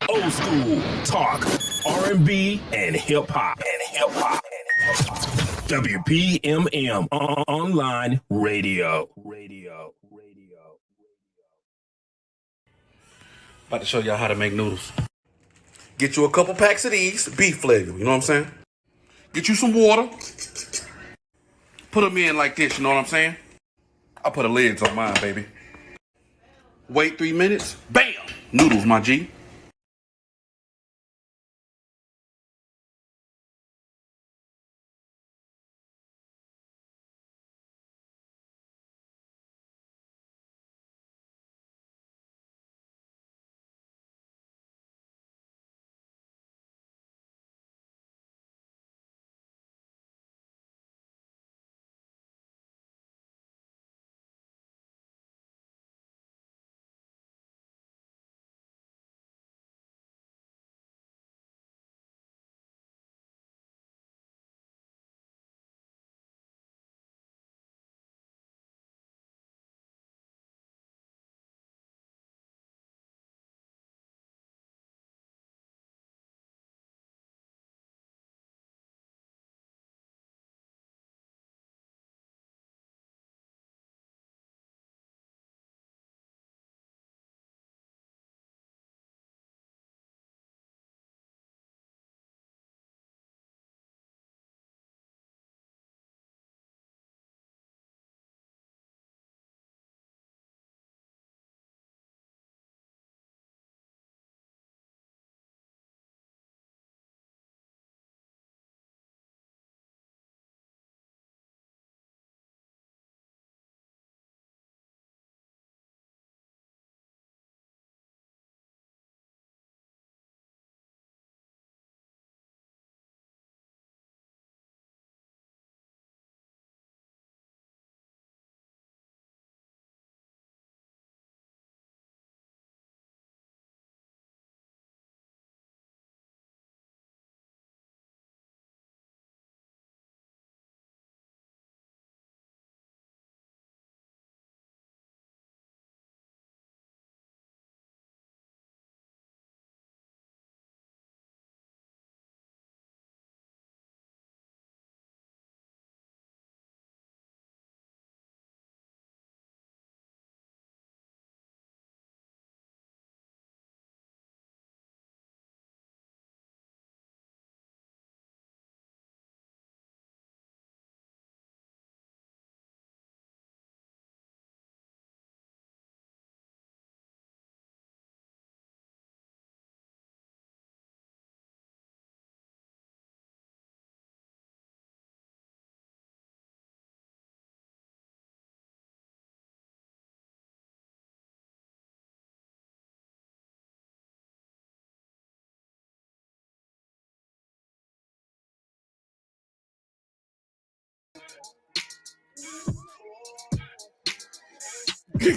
Old school talk, R&B, and hip hop. WPMM online radio. About to show y'all how to make noodles. Get you a couple packs of these, beef flavor, you know what I'm saying? Get you some water. Put them in like this, you know what I'm saying? I put the lids on mine, baby. Wait 3 minutes. Bam! Noodles, my G.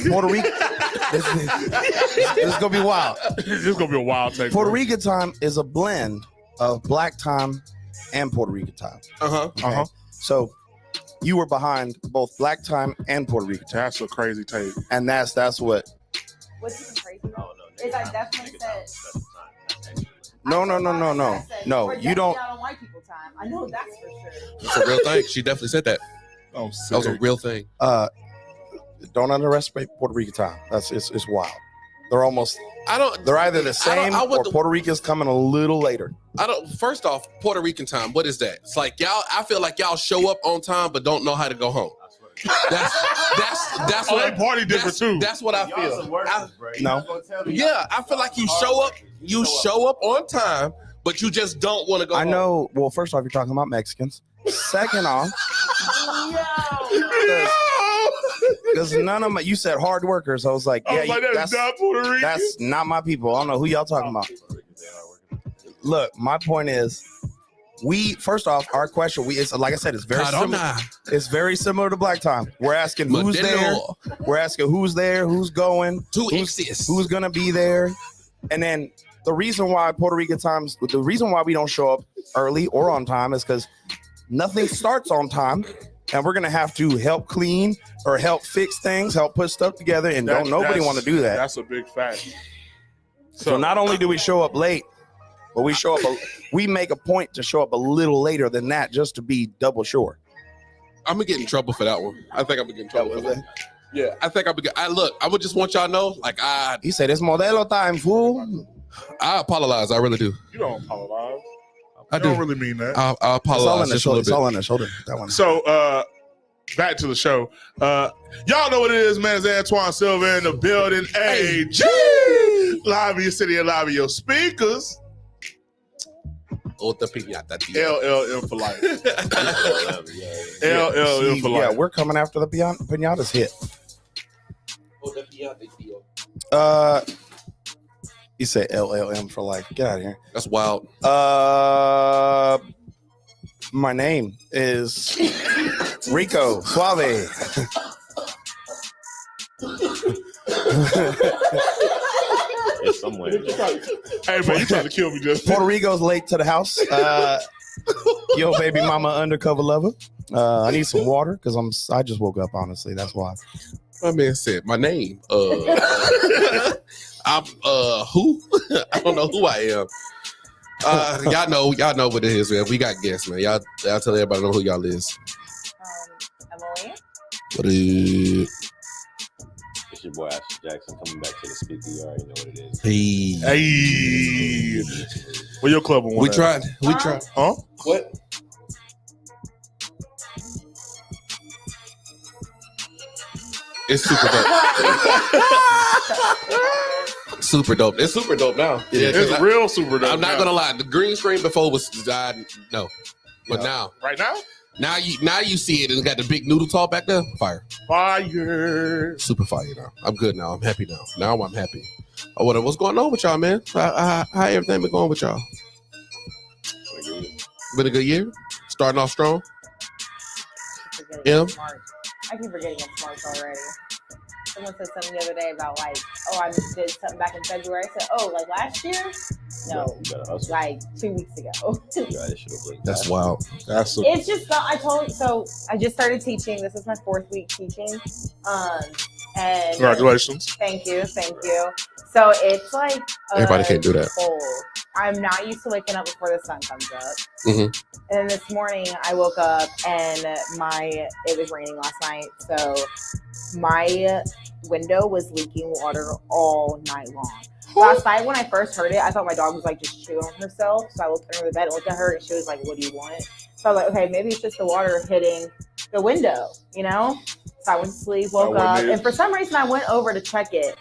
Puerto Rico. This is gonna be wild. This is gonna be a wild take. Puerto Rican time is a blend of black time and Puerto Rican time. Okay? So you were behind both black time and Puerto Rican time. That's a crazy take. And that's what. What's even crazy is I definitely said. No. You don't. Out on white people time. I know that's for sure. It's a real thing. She definitely said that. Oh, that was a real thing. Don't underestimate Puerto Rican time. It's wild. They're almost. They're either the same or Puerto Rican's coming a little later. First off, Puerto Rican time. What is that? It's like y'all. I feel like y'all show up on time but don't know how to go home. That's what party different too. That's what I feel. No. Yeah, I feel like you show up. You show up on time, but you just don't want to go. I know. Well, first off, you're talking about Mexicans. Second off, because none of my, you said hard workers. I was like, yeah, that's not Puerto Rican. That's not my people. I don't know who y'all talking about. Look, my point is, first off, our question, it's like I said, it's very similar. It's very similar to black time. We're asking who's there. We're asking who's there, who's going, who's gonna be there, and then the reason why Puerto Rican times, the reason why we don't show up early or on time is because nothing starts on time, and we're gonna have to help clean or help fix things, help put stuff together, and nobody want to do that. That's a big fact. So not only do we show up late, but we make a point to show up a little later than that just to be double sure. I'm gonna get in trouble for that one. I think I'm gonna get in trouble for that. Yeah, I think I'm gonna look, I would just want y'all to know, like He said it's modelo time, fool. I apologize. I really do. You don't apologize. I don't do. really mean that. I It's all apologize in the just a shoulder. little It's bit. all in the shoulder. That one. So, back to the show. Y'all know what it is, man. It's Antoine Silva in the building. AG! Live in your city and live in your speakers. Otra piñata, tío. LLM for life. LLM for Yeah, life. we're coming after the pinatas hit. Otra piñata, tío. He said LLM for life. Get out of here. That's wild. My name is Rico Suave. It's somewhere. Hey, man, you trying to kill me just Puerto Rico's late to the house. Yo, baby mama, undercover lover. I need some water because I just woke up. Honestly, that's why. My man said my name. I'm who? I don't know who I am. Y'all know what it is, man. We got guests, man. Y'all tell everybody know who y'all is. Emily. What is It's your boy Ashley Jackson coming back to the speaker. You already know what it is. Hey. Hey. Where your club on We that? tried. We tried. Huh? What? It's super dope. Super dope. It's super dope now. Yeah, It's real super dope. I'm not gonna lie. The green screen before was no, but now Right now? you see it and got the big noodle tall back there. Fire. Fire. Super fire now. I'm good now. I'm happy now. Now I'm happy. What's going on with y'all, man? How everything been going with y'all? Been a good year. Starting off strong. Yeah. I keep forgetting it's March already. Someone said something the other day about like, oh, I just did something back in February. I said, oh, like last year? No, You gotta hustle. like 2 weeks ago. You gotta shit up like That's that. wild. That's a, It's just I told you. So I just started teaching. This is my 4th week teaching. And congratulations. Thank you. So it's like Everybody can't do that. cold. I'm not used to waking up before the sun comes up. Mhm. And then this morning I woke up and it was raining last night, so my window was leaking water all night long. Last night when I first heard it, I thought my dog was like just chewing on herself. So I looked under the bed and looked at her, and she was like, "What do you want?" So I was like, "Okay, maybe it's just the water hitting the window, you know?" So I went to sleep, woke up, and for some reason I went over to check it.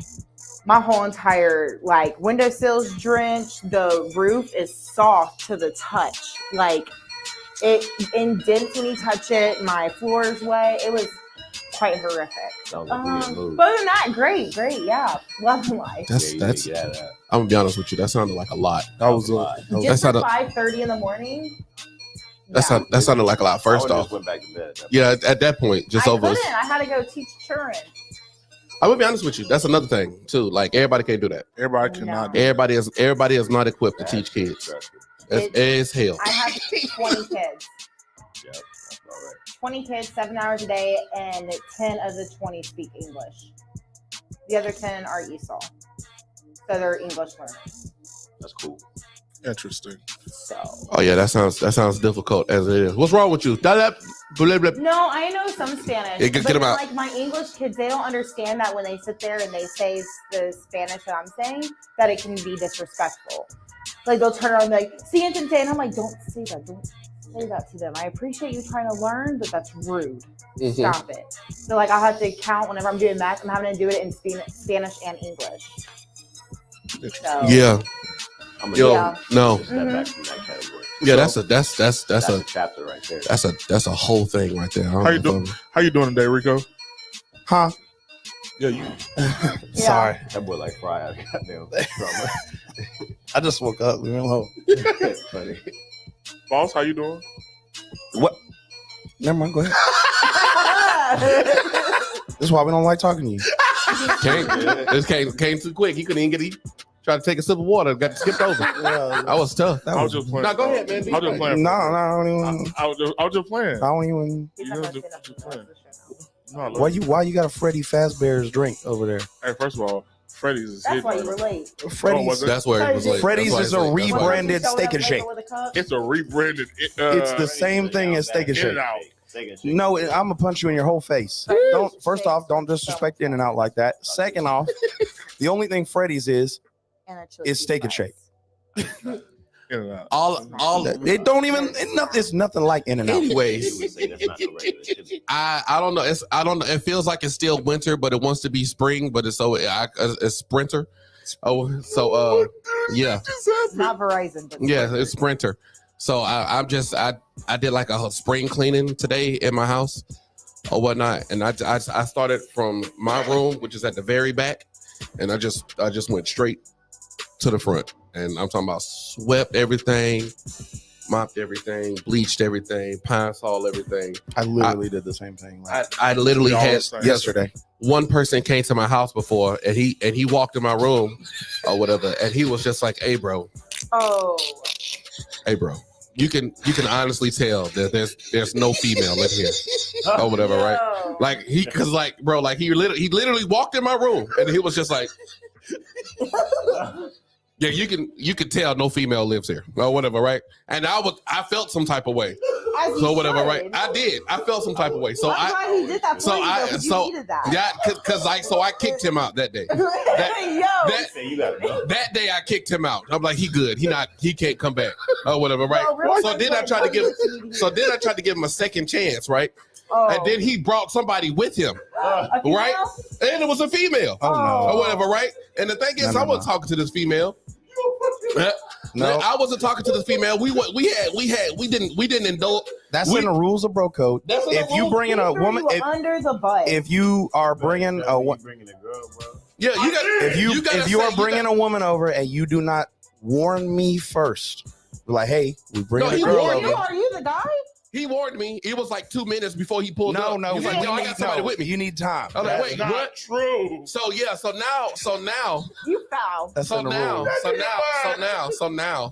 My whole entire like windowsills drenched. The roof is soft to the touch. Like it indents when you touch it. My floor is wet. It was quite horrific. Sounds like we didn't move. But other than that, great, yeah, loving life. That's. Yeah, you need to get out of that. I'm gonna be honest with you. That sounded like a lot. That was a Lie. That Just for sounded. 5:30 in the morning. That sounded like a lot. I First would've off, just went back to bed. yeah. At that point, just I over. couldn't. I had to go teach children. I would be honest with you. That's another thing too. Like everybody can't do that. everybody cannot do Everybody is not equipped to That's teach kids. stressful. It's hell. I have 20 kids. Yep, that's about right. 20 kids, 7 hours a day, and 10 of the 20 speak English. The other 10 are ESOL. So they're English learners. That's cool. Interesting. So Oh yeah, that sounds difficult as it is. What's wrong with you? no, I know some Spanish. Yeah, get but them out. like my English kids, they don't understand that when they sit there and they say the Spanish that I'm saying, that it can be disrespectful. Like they'll turn around and be like, "Siéntate," and I'm like, "Don't say that. Don't say that to them. I appreciate you trying to learn, but that's rude. Mhm. Stop it." So like I have to count whenever I'm doing math. I'm having to do it in Spanish and English. So, Yeah. I'm gonna Yo. Yeah. No. step back from that category. Yeah. That's That's a a chapter right there. that's a whole thing right there. I don't How you know doing? How you doing today, Rico? Huh? Yeah, you. Sorry. That boy like Fry out goddamn drummer. I just woke up. Leave me alone. It's funny. Boss, how you doing? What? Never mind. Go ahead. This is why we don't like talking to you. This came too quick. He couldn't even get. He tried to take a sip of water. Got skipped over. Yeah, That was tough. that I was, was just playing. No, go ahead, man. I was just playing. no, I don't even. I was just playing. I don't even. He's You not know, gonna just stand up playing. for the show now. No, Why you got a Freddy Fazbear's drink over there? Hey, first of all, Freddy's is That's why you hidden. were late. Freddy's. That's where it was late. Freddy's That's is a why it's late. That's why it's late. rebranded Steak and Shake. It's a rebranded. It's the same thing as Steak and Shake. No, I'm gonna punch you in your whole face. Don't. First off, don't disrespect In and Out like that. Second off, the only thing Freddy's is Steak and Shake. All It don't even. It's nothing like In and Out. anyways. I don't know. I don't know. It feels like it's still winter, but it wants to be spring. But it's sprinter. Oh, so yeah, Not Verizon. But yeah, it's sprinter. So I did like a spring cleaning today in my house or whatnot, and I started from my room, which is at the very back, and I just went straight to the front, and I'm talking about swept everything, mopped everything, bleached everything, pine sol everything. I literally did the same thing. I literally had Yesterday. one person came to my house before, and he walked in my room or whatever, and he was just like, "Hey, bro, hey, bro." You can honestly tell that there's no female in here or whatever, right? Like he literally walked in my room and he was just like, yeah, you can tell no female lives here or whatever, right? And I felt some type of way, so whatever, right? I felt some type of way, so he did that for so I kicked him out that day. That day I kicked him out. I'm like, he good. He can't come back or whatever, right? So then I tried to give him a second chance, right? And then he brought somebody with him, right? And it was a female. Oh no. Or whatever, right? And the thing is, I wasn't talking to this female. No, I wasn't talking to this female. We didn't indulge. That's in the rules of bro code. If you bring in a woman, under the butt. if you are bringing a woman, yeah, if you are bringing a woman over and you do not warn me first, like, hey, we bring a girl over. Are you the guy? He warned me. It was like 2 minutes before he pulled up. No, He's like, yo, I got somebody with me. You need time. I'm like, wait, Not what? true. So now. You foul. That's So in the now. rules.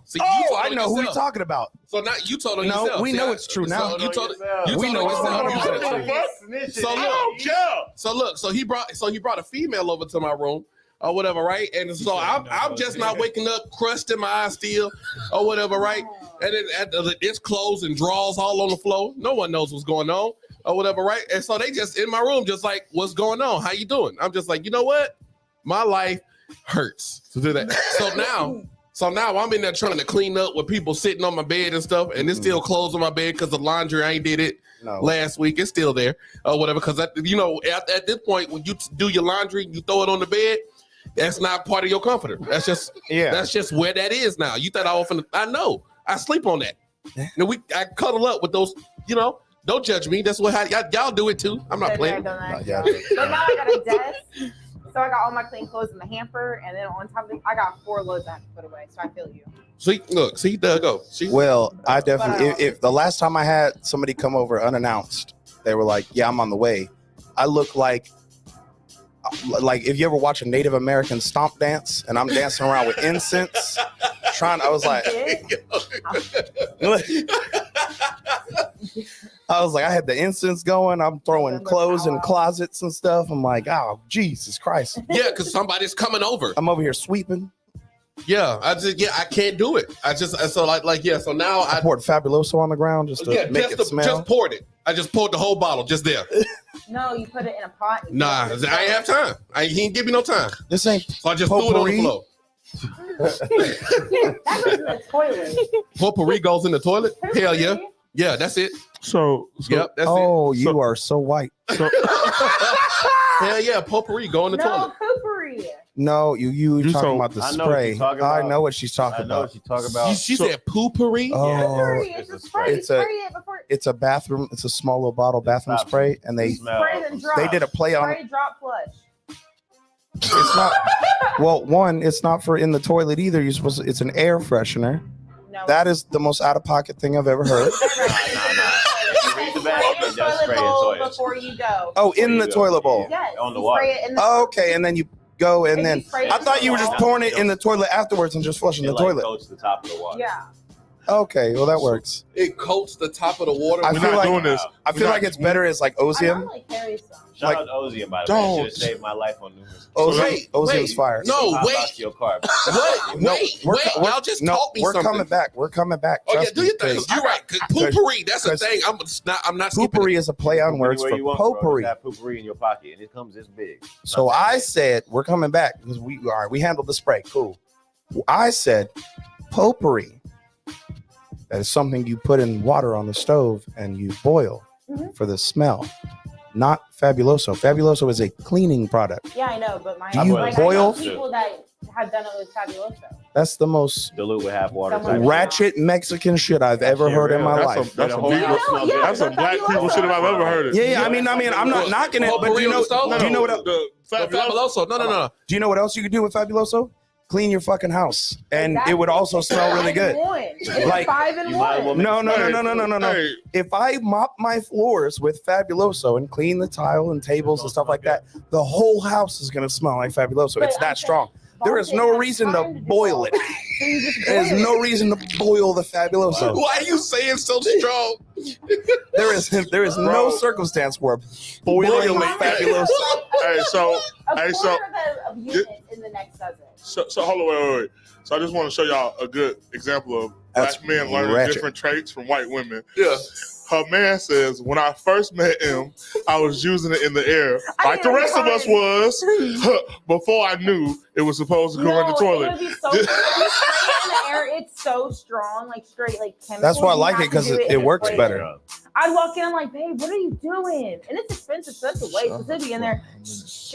See, I know who you're talking about. So now you told him No, yourself. we See, know it's true now. You told We know it's yourself. 100% true. So he brought a female over to my room or whatever, right? And so I'm just not waking up crushed in my eyes still or whatever, right? And then it's clothes and drawers all on the floor. No one knows what's going on or whatever, right? And so they just in my room, just like, what's going on? How you doing? I'm just like, you know what? My life hurts to do that. So now I'm in there trying to clean up with people sitting on my bed and stuff, and it's still clothes on my bed because the laundry, I ain't did it last week. It's still there or whatever. Because at this point, when you do your laundry, you throw it on the bed. That's not part of your comforter. That's just That's just where that is now. You thought I know. I sleep on that. I cuddle up with those. Don't judge me. That's what y'all do it too. I'm not playing. But now I got a desk. So I got all my clean clothes in the hamper, and then on top of it, I got 4 loads I have to put away. So I feel you. See, Doug, go. Well, I definitely. If the last time I had somebody come over unannounced, they were like, "Yeah, I'm on the way." I look like if you ever watch a Native American stomp dance, and I'm dancing around with incense, I was like, I had the incense going. I'm throwing clothes in closets and stuff. I'm like, oh, Jesus Christ. Yeah, because somebody's coming over. I'm over here sweeping. Yeah, I can't do it. So now I poured Fabuloso on the ground just to make it smell. Just poured it. I just poured the whole bottle just there. No, you put it in a pot. Nah, I ain't have time. He ain't give me no time. This ain't. So I just threw it on the floor. That goes in the toilet. Potpourri goes in the toilet? Hell yeah. Yeah, that's it. So yep, that's it. Oh, you are so white. Hell yeah, potpourri go in the toilet. No, potpourri. No, you talking about the spray. I know what she's talking about. She said poopery. Oh, It's a spray. It's a bathroom. It's a small little bottle bathroom spray, and they did a play on. Spray, drop, flush. It's not. Well, one, it's not for in the toilet either. You're supposed to. It's an air freshener. No. That is the most out of pocket thing I've ever heard. Before you go. Oh, in the toilet bowl. Yes. On the water. Okay, and then you go, and then I thought you were just pouring it in the toilet afterwards and just flushing the toilt. Goes to the top of the water. Yeah. Okay, well that works. It coats the top of the water. I We're feel not like- doing this. I feel like it's better as like I Ozium. normally carry some. Shout Like, out to Ozium, by the way. don't. Should have saved my life on numerous. Ozium's fire. No, Hot wait. box to your car. Wait. Y'all just taught me we're something. coming back. We're coming back. Oh yeah, Trust do me, your thing. 'cause You're right. Cause poopery, that's a 'cause thing. I'm not skipping Poopery is a play on words Anywhere for you want, bro. potpourri. You got poopery in your pocket, and it comes this big. So I said we're coming back because we handled the spray. Cool. I said potpourri. That is something you put in water on the stove and you boil for the smell. Not Fabuloso. Fabuloso is a cleaning product. Yeah, I know, but my Do you like, boil? I know people that have done it with Fabuloso. That's the most Dilute with half water. Someone type ratchet Mexican shit I've ever shit heard in my real. life. That's some Yeah, deep- the whole house smells good. that's some black people shit if I've ever heard it. Yeah, I mean, I'm not knocking it, but do you know? Do you know what? The Fabuloso. No. Do you know what else you could do with Fabuloso? Clean your fucking house, and it would also smell really good. It's Like, 5 in you might as well 1. No. Hey, If I mop my floors with Fabuloso and clean the tile and tables and stuff like that, the whole house is gonna smell like Fabuloso. But It's I'm that saying, strong. There is no reason to boil it. So you just There's boil no it. reason to boil the Fabuloso. Why are you saying so strong? There is no circumstance where boiling Boiling. Fabuloso. hey, so A Hey, quarter of unit in the next dozen. so hold on, wait. So I just want to show y'all a good example of That's black men learning ratchet. different traits from white women. Yeah. Her man says, when I first met him, I was using it in the air I like the know, rest of us was before I knew it was supposed to go in the It toilet. would be so if you spray it in the air, it's so strong, like straight like chemicals. That's why I You like have it to because do it in works place. better. I'd walk in, I'm like, babe, what are you doing? And it's expensive, so that's a waste. Because it'd be in there.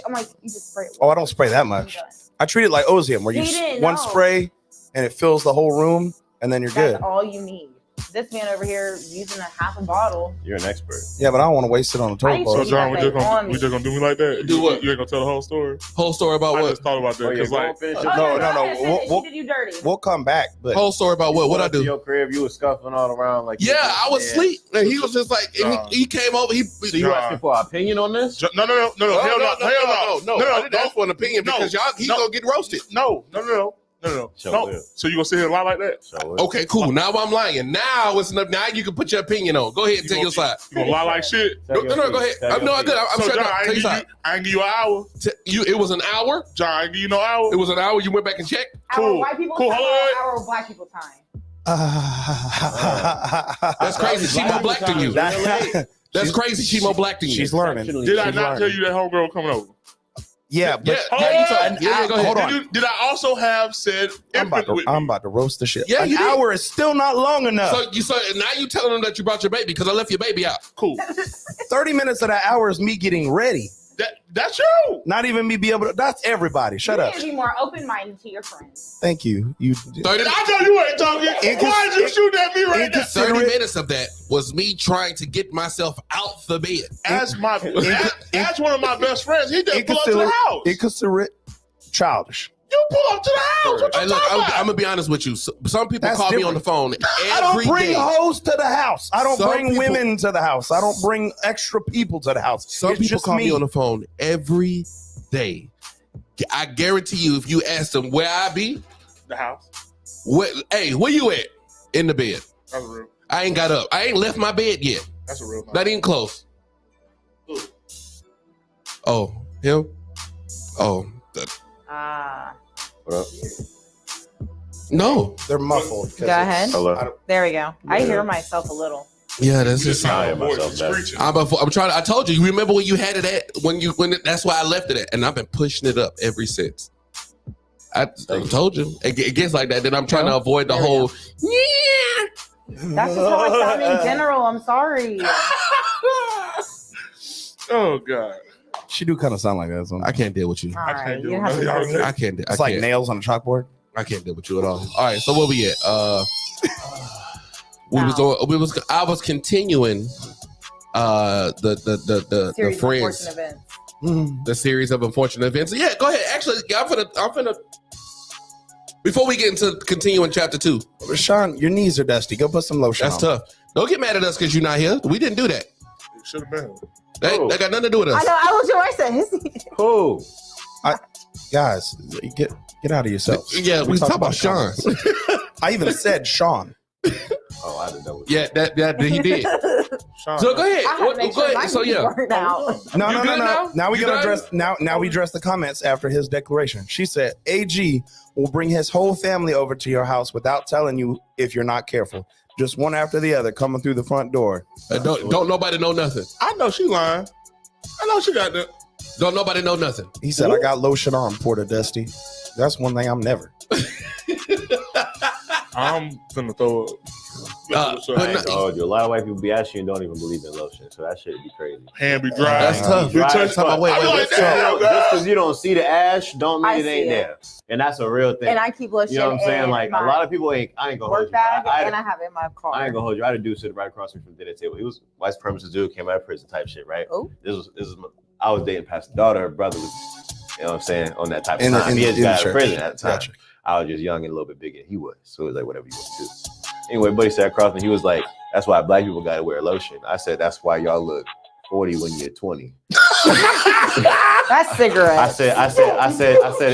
I'm like, you just spray it. Oh, I don't spray that much. I treat it like Ozium, where you He didn't one know. spray and it fills the whole room, and then you're That's good. all you need. This man over here using a half a bottle. You're an expert. Yeah, but I don't want to waste it on the I toilet used bowl. So to John, that on me. we just gonna do me like that? Do what? You ain't gonna tell the whole story? Whole story about I what? just thought about that Oh, yeah, because go like and finish Oh, your No, go no, ahead, we'll- finish. we'll- She did you dirty. We'll come back, but Whole story about what? What I Went to do? your crib, you was scuffling all around like. Yeah, I was asleep. And he was just like, and he came over. So you asking for an opinion on this? No, hell no, No, hell I no, didn't ask for an opinion No. because he's No. gonna get roasted. no. Sure No. will. So you gonna sit here and lie like that? So Okay, cool. Now I'm lying. Now it's enough. Now you can put your opinion on. Go ahead and take your side. You gonna lie like shit? No, go ahead. I'm good. I'm So shut John, up. I Take ain't your side. give you an hour. It was an hour. John, I ain't give you no hour. It was an hour. You went back and checked. Our Cool. white people Cool. time Hold on. or our black people time. That's crazy. She more black than you. That- That's crazy. She more black than you. she's learning. Did I She's not learning. tell you that homegirl coming over? Yeah, but Yeah, Hold yeah, on. you told- yeah, go ahead. Hold on. Did I also have said I'm about, infant with to, me? I'm about to roast the shit. Yeah, An you did. hour is still not long enough. So now you telling them that you brought your baby because I left your baby out. Cool. 30 minutes of that hour is me getting ready. That's you. Not even me be able to. That's everybody. Shut you up. need to be more open-minded to your friends. Thank you. You 30, I know you ain't talking. Why did you shoot at me right now? 30 minutes of that was me trying to get myself out the bed. As one of my best friends, he just pull up to the house. Inconsiderate, childish. You pull up to the house. What you Hey, look, talking I'm about? gonna be honest with you. Some people That's call me on different. the phone I don't every bring day. hoes to the house. I don't Some bring people- women to the house. I don't bring extra people to the house. Some It's people just call me on the phone every day. I guarantee you, if you ask them where I be, The house. hey, where you at? In the bed. That's real. I ain't got up. I ain't left my bed yet. That's a real. Not even close. Who? Oh, him? Oh, What up? no. They're muffled. 'cause Go ahead. Hello. There we go. I hear myself a little. Yeah, that's You just just. sound I your voice myself is that. screeching. I'm trying. I told you. You remember when you had it at that's why I left it at, and I've been pushing it up ever since. I told you it gets like that. Then I'm trying to avoid the There we whole. That's just how I sound in general. I'm sorry. Oh God. She do kind of sound like that. So I can't deal with you. All right. can't do You it. have to Y'all do it. I can't. it's like nails on a chalkboard. I can't deal with you at all. All right. So where we at? I was continuing the Series of friends. unfortunate events. The series of unfortunate events. Yeah, go ahead. Actually, I'm finna. Before we get into continuing chapter 2, Sean, your knees are dusty. Go put some lotion that's on. tough. Don't get mad at us because you're not here. We didn't do that. It should have been. That got nothing to do with I us. know. I was your voice. Who? Guys, get out of yourselves. Yeah, we We're talk talking about Sean. I even said Sean. Oh, I did that. Yeah, that he did. Sean, So go ahead. I had to make Go sure ahead. my So meat yeah. burnt out. No, You no, no, good no. now? Now we You gonna done? address now we address the comments after his declaration. She said, "AG will bring his whole family over to your house without telling you if you're not careful. Just one after the other coming through the front door." Don't nobody know nothing. I know she lying. I know she got that. Don't nobody know nothing. He said, "I got lotion on, Porter Dusty." That's one thing I'm never. I'm gonna throw it. But I ain't told you. A lot of white people be asking you and don't even believe in lotion, so that shit be crazy. Hand be dry. That's tough. You touch- That's tough. Wait, I be like, Just damn, guys. because you don't see the ash, don't mean I it ain't see it. there, and that's a real thing. And I keep lotion you know what I'm saying? in Like a my lot of people ain't. I ain't gonna hold work you. bag, I and I have it in my car. ain't gonna hold you. I had a dude sit right across me from the dinner table. He was white supremacist dude, came out of prison type shit, right? Oh. This was I was dating Pastor daughter. Her brother was, you know what I'm saying, on that type of In the- time. in He the- had in the got out of church. prison at the time. Gotcha. I was just young and a little bit bigger than he was. So it was like whatever you want to do. Anyway, buddy sat across me. He was like, "That's why black people gotta wear lotion." I said, "That's why y'all look 40 when you're 20." That's cigarettes. I said,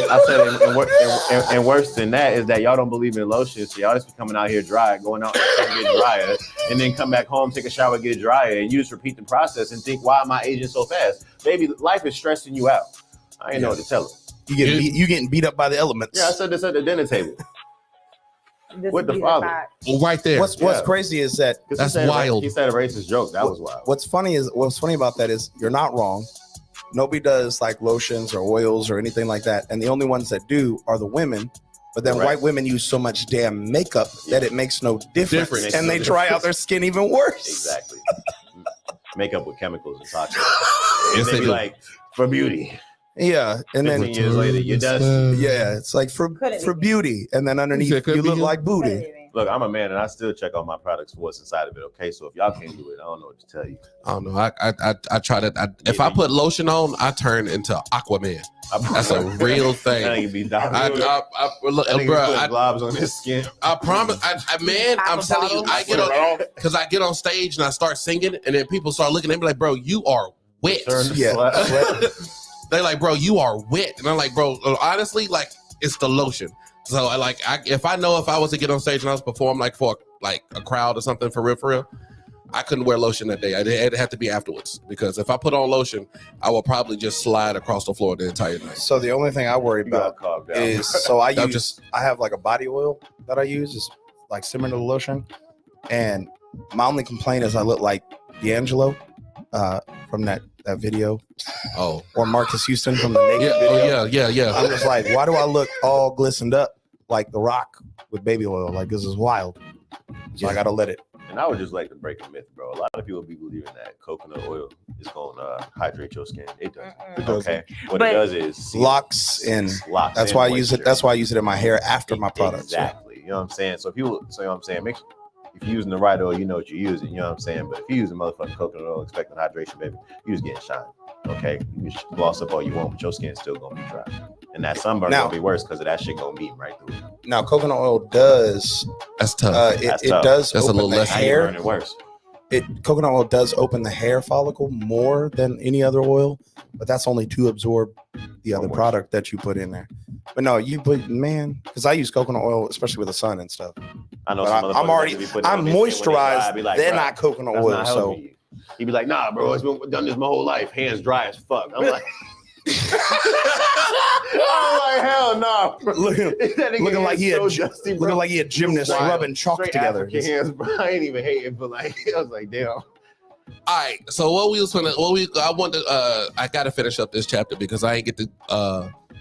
and worse than that is that y'all don't believe in lotion, so y'all just be coming out here dry, going out and get drier, and then come back home, take a shower, get drier, and you just repeat the process and think, "Why am I aging so fast?" Baby, life is stressing you out. I ain't know what to tell him. You getting beat up by the elements. Yeah, I said this at the dinner table. This With the be father. fact. Well, right there. What's Yeah. crazy is that 'Cause That's he said wild. He said a racist joke. That was wild. what's funny about that is you're not wrong. Nobody does like lotions or oils or anything like that, and the only ones that do are the women. But then Right. white women use so much damn makeup that it makes no difference, Difference. and they dry out their skin even worse. Exactly. Makeup with chemicals and toxins. Yes, And they they be do. like, for beauty. Yeah, and 15 then years later, you're dusty. yeah, it's like for Couldn't be. beauty, and then underneath said could you be look you? like booty. Look, I'm a man and I still check out my products for what's inside of it. Okay, so if y'all can't do it, I don't know what to tell you. I don't know. I try to. If I put lotion on, I turn into Aquaman. That's a real That thing. nigga be down. I look, That nigga bro. put globs on his skin. I promise, man. I'm telling you, I get on because I get on stage and I start singing, and then people start looking at me like, "Bro, you are wet." Turn the Yeah. sweat. They like, "Bro, you are wet," and I'm like, "Bro, honestly, like it's the lotion." So if I know if I was to get on stage and I was perform like for like a crowd or something for real, I couldn't wear lotion that day. It'd have to be afterwards because if I put on lotion, I will probably just slide across the floor the entire night. So the only thing I worry You gotta about calm down. is I I'm have like a body oil that I use, is like similar to the lotion, and my only complaint is I look like D'Angelo from that video, Oh, or Marcus Houston from the Naked video. yeah. I'm just like, why do I look all glistened up like The Rock with baby oil? Like, this is wild. So I gotta let it. And I would just like to break a myth, bro. A lot of people be believing that coconut oil is gonna hydrate your skin. It doesn't. It doesn't. Okay. What But- it does is Locks in. locks That's in why I use it. moisture. That's why I use it in my hair after my products. Exactly. You know what I'm saying? So you know what I'm saying? Make sure if you're using the right oil, you know what you're using. You know what I'm saying? But if you use a motherfucking coconut oil expecting hydration, baby, you just getting shine. Okay, you can gloss up all you want, but your skin's still gonna be dry, and that sunburn Now- gonna be worse because of that shit gonna beam right through. Now, coconut oil does. That's tough. That's It tough. does That's a open little the less How you hair. burn it worse? Coconut oil does open the hair follicle more than any other oil, but that's only to absorb the other moisture. product that you put in there. But no, because I use coconut oil, especially with the sun and stuff. I know But some I'm motherfuckers already- that be putting it I'm on their skin when they dry. I moisturized. be like, They're "Bruh, not coconut that's oil, not so helping you." He be like, "Nah, bro, it's been done this my whole life. Hands dry as fuck." I'm like, I'm like, hell no. looking Looking like he had dusty, bro. looking like he had gymnasts Wild. rubbing chalk Straight together. African hands, bro. I ain't even hating, but like, I was like, damn. All right. So I gotta finish up this chapter because I ain't get to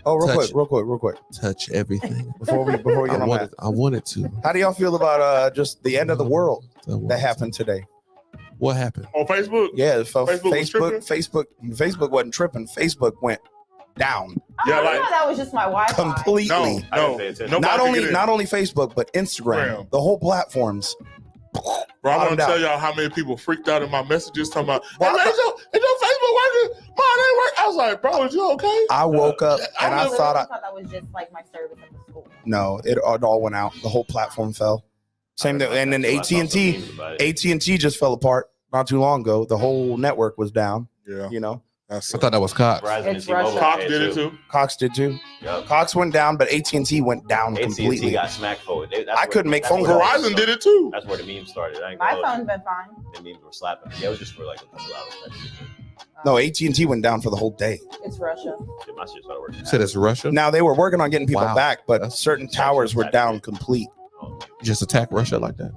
Real quick, touch everything. before we get on that. I wanted to. How do y'all feel about just the end of the world that happened today? What happened? On Facebook? Yeah, so Facebook was tripping? Facebook wasn't tripping. Facebook went down Yeah, I like- thought that was just my Wi-Fi. completely. No, I didn't no. pay attention. Nobody Not only Facebook, but Instagram, Damn. the whole platforms. Bro, I want bottomed to out. tell y'all how many people freaked out in my messages talking about, Well, hey, man, is your Facebook working? Mine ain't working. I was like, bro, is you okay? I woke up and I really thought, that was just like my service at the school. no, it all went out. The whole platform fell. Same thing, and then I saw some AT&T memes about it. just fell apart not too long ago. The whole network was down. Yeah. You know, I thought that was Cox. Verizon and It's T-Mobile Russia. Cox had did it too. Cox did too. Yep. Cox went down, but AT&T went down AT&T completely. got smacked for it. I couldn't make phone calls. Verizon did it too. That's where the memes started. I ain't My gonna hold phone's been fine. you. The memes were slapping. Yeah, it was just for like a couple hours. No, AT&T went down for the whole day. It's Russia. Shit, my shit started working. Said it's Russia. Now they were working on getting people Wow. back, but certain towers were down complete. Just attack Russia like that.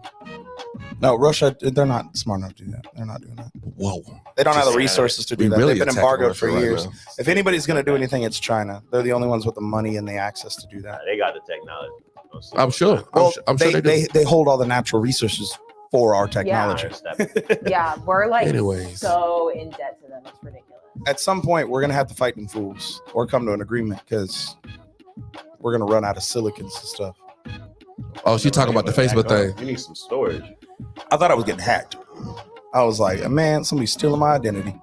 No, Russia, they're not smart enough to do that. They're not doing that. Whoa. They don't have the Just- resources to do We that. really They've been attacking embargoed Russia for right years. now. If anybody's going to do anything, it's China. They're the only ones with the money and the access to do that. They got the technology. I'm sure. Well, I'm sure they hold all the natural resources for our I technology. understand. Yeah, we're like Anyways. so in debt to them. It's ridiculous. At some point, we're going to have to fight them fools or come to an agreement because we're going to run out of silicons and stuff. Oh, she talking about the Facebook thing. You need some storage. I thought I was getting hacked. I was like, man, somebody's stealing my identity.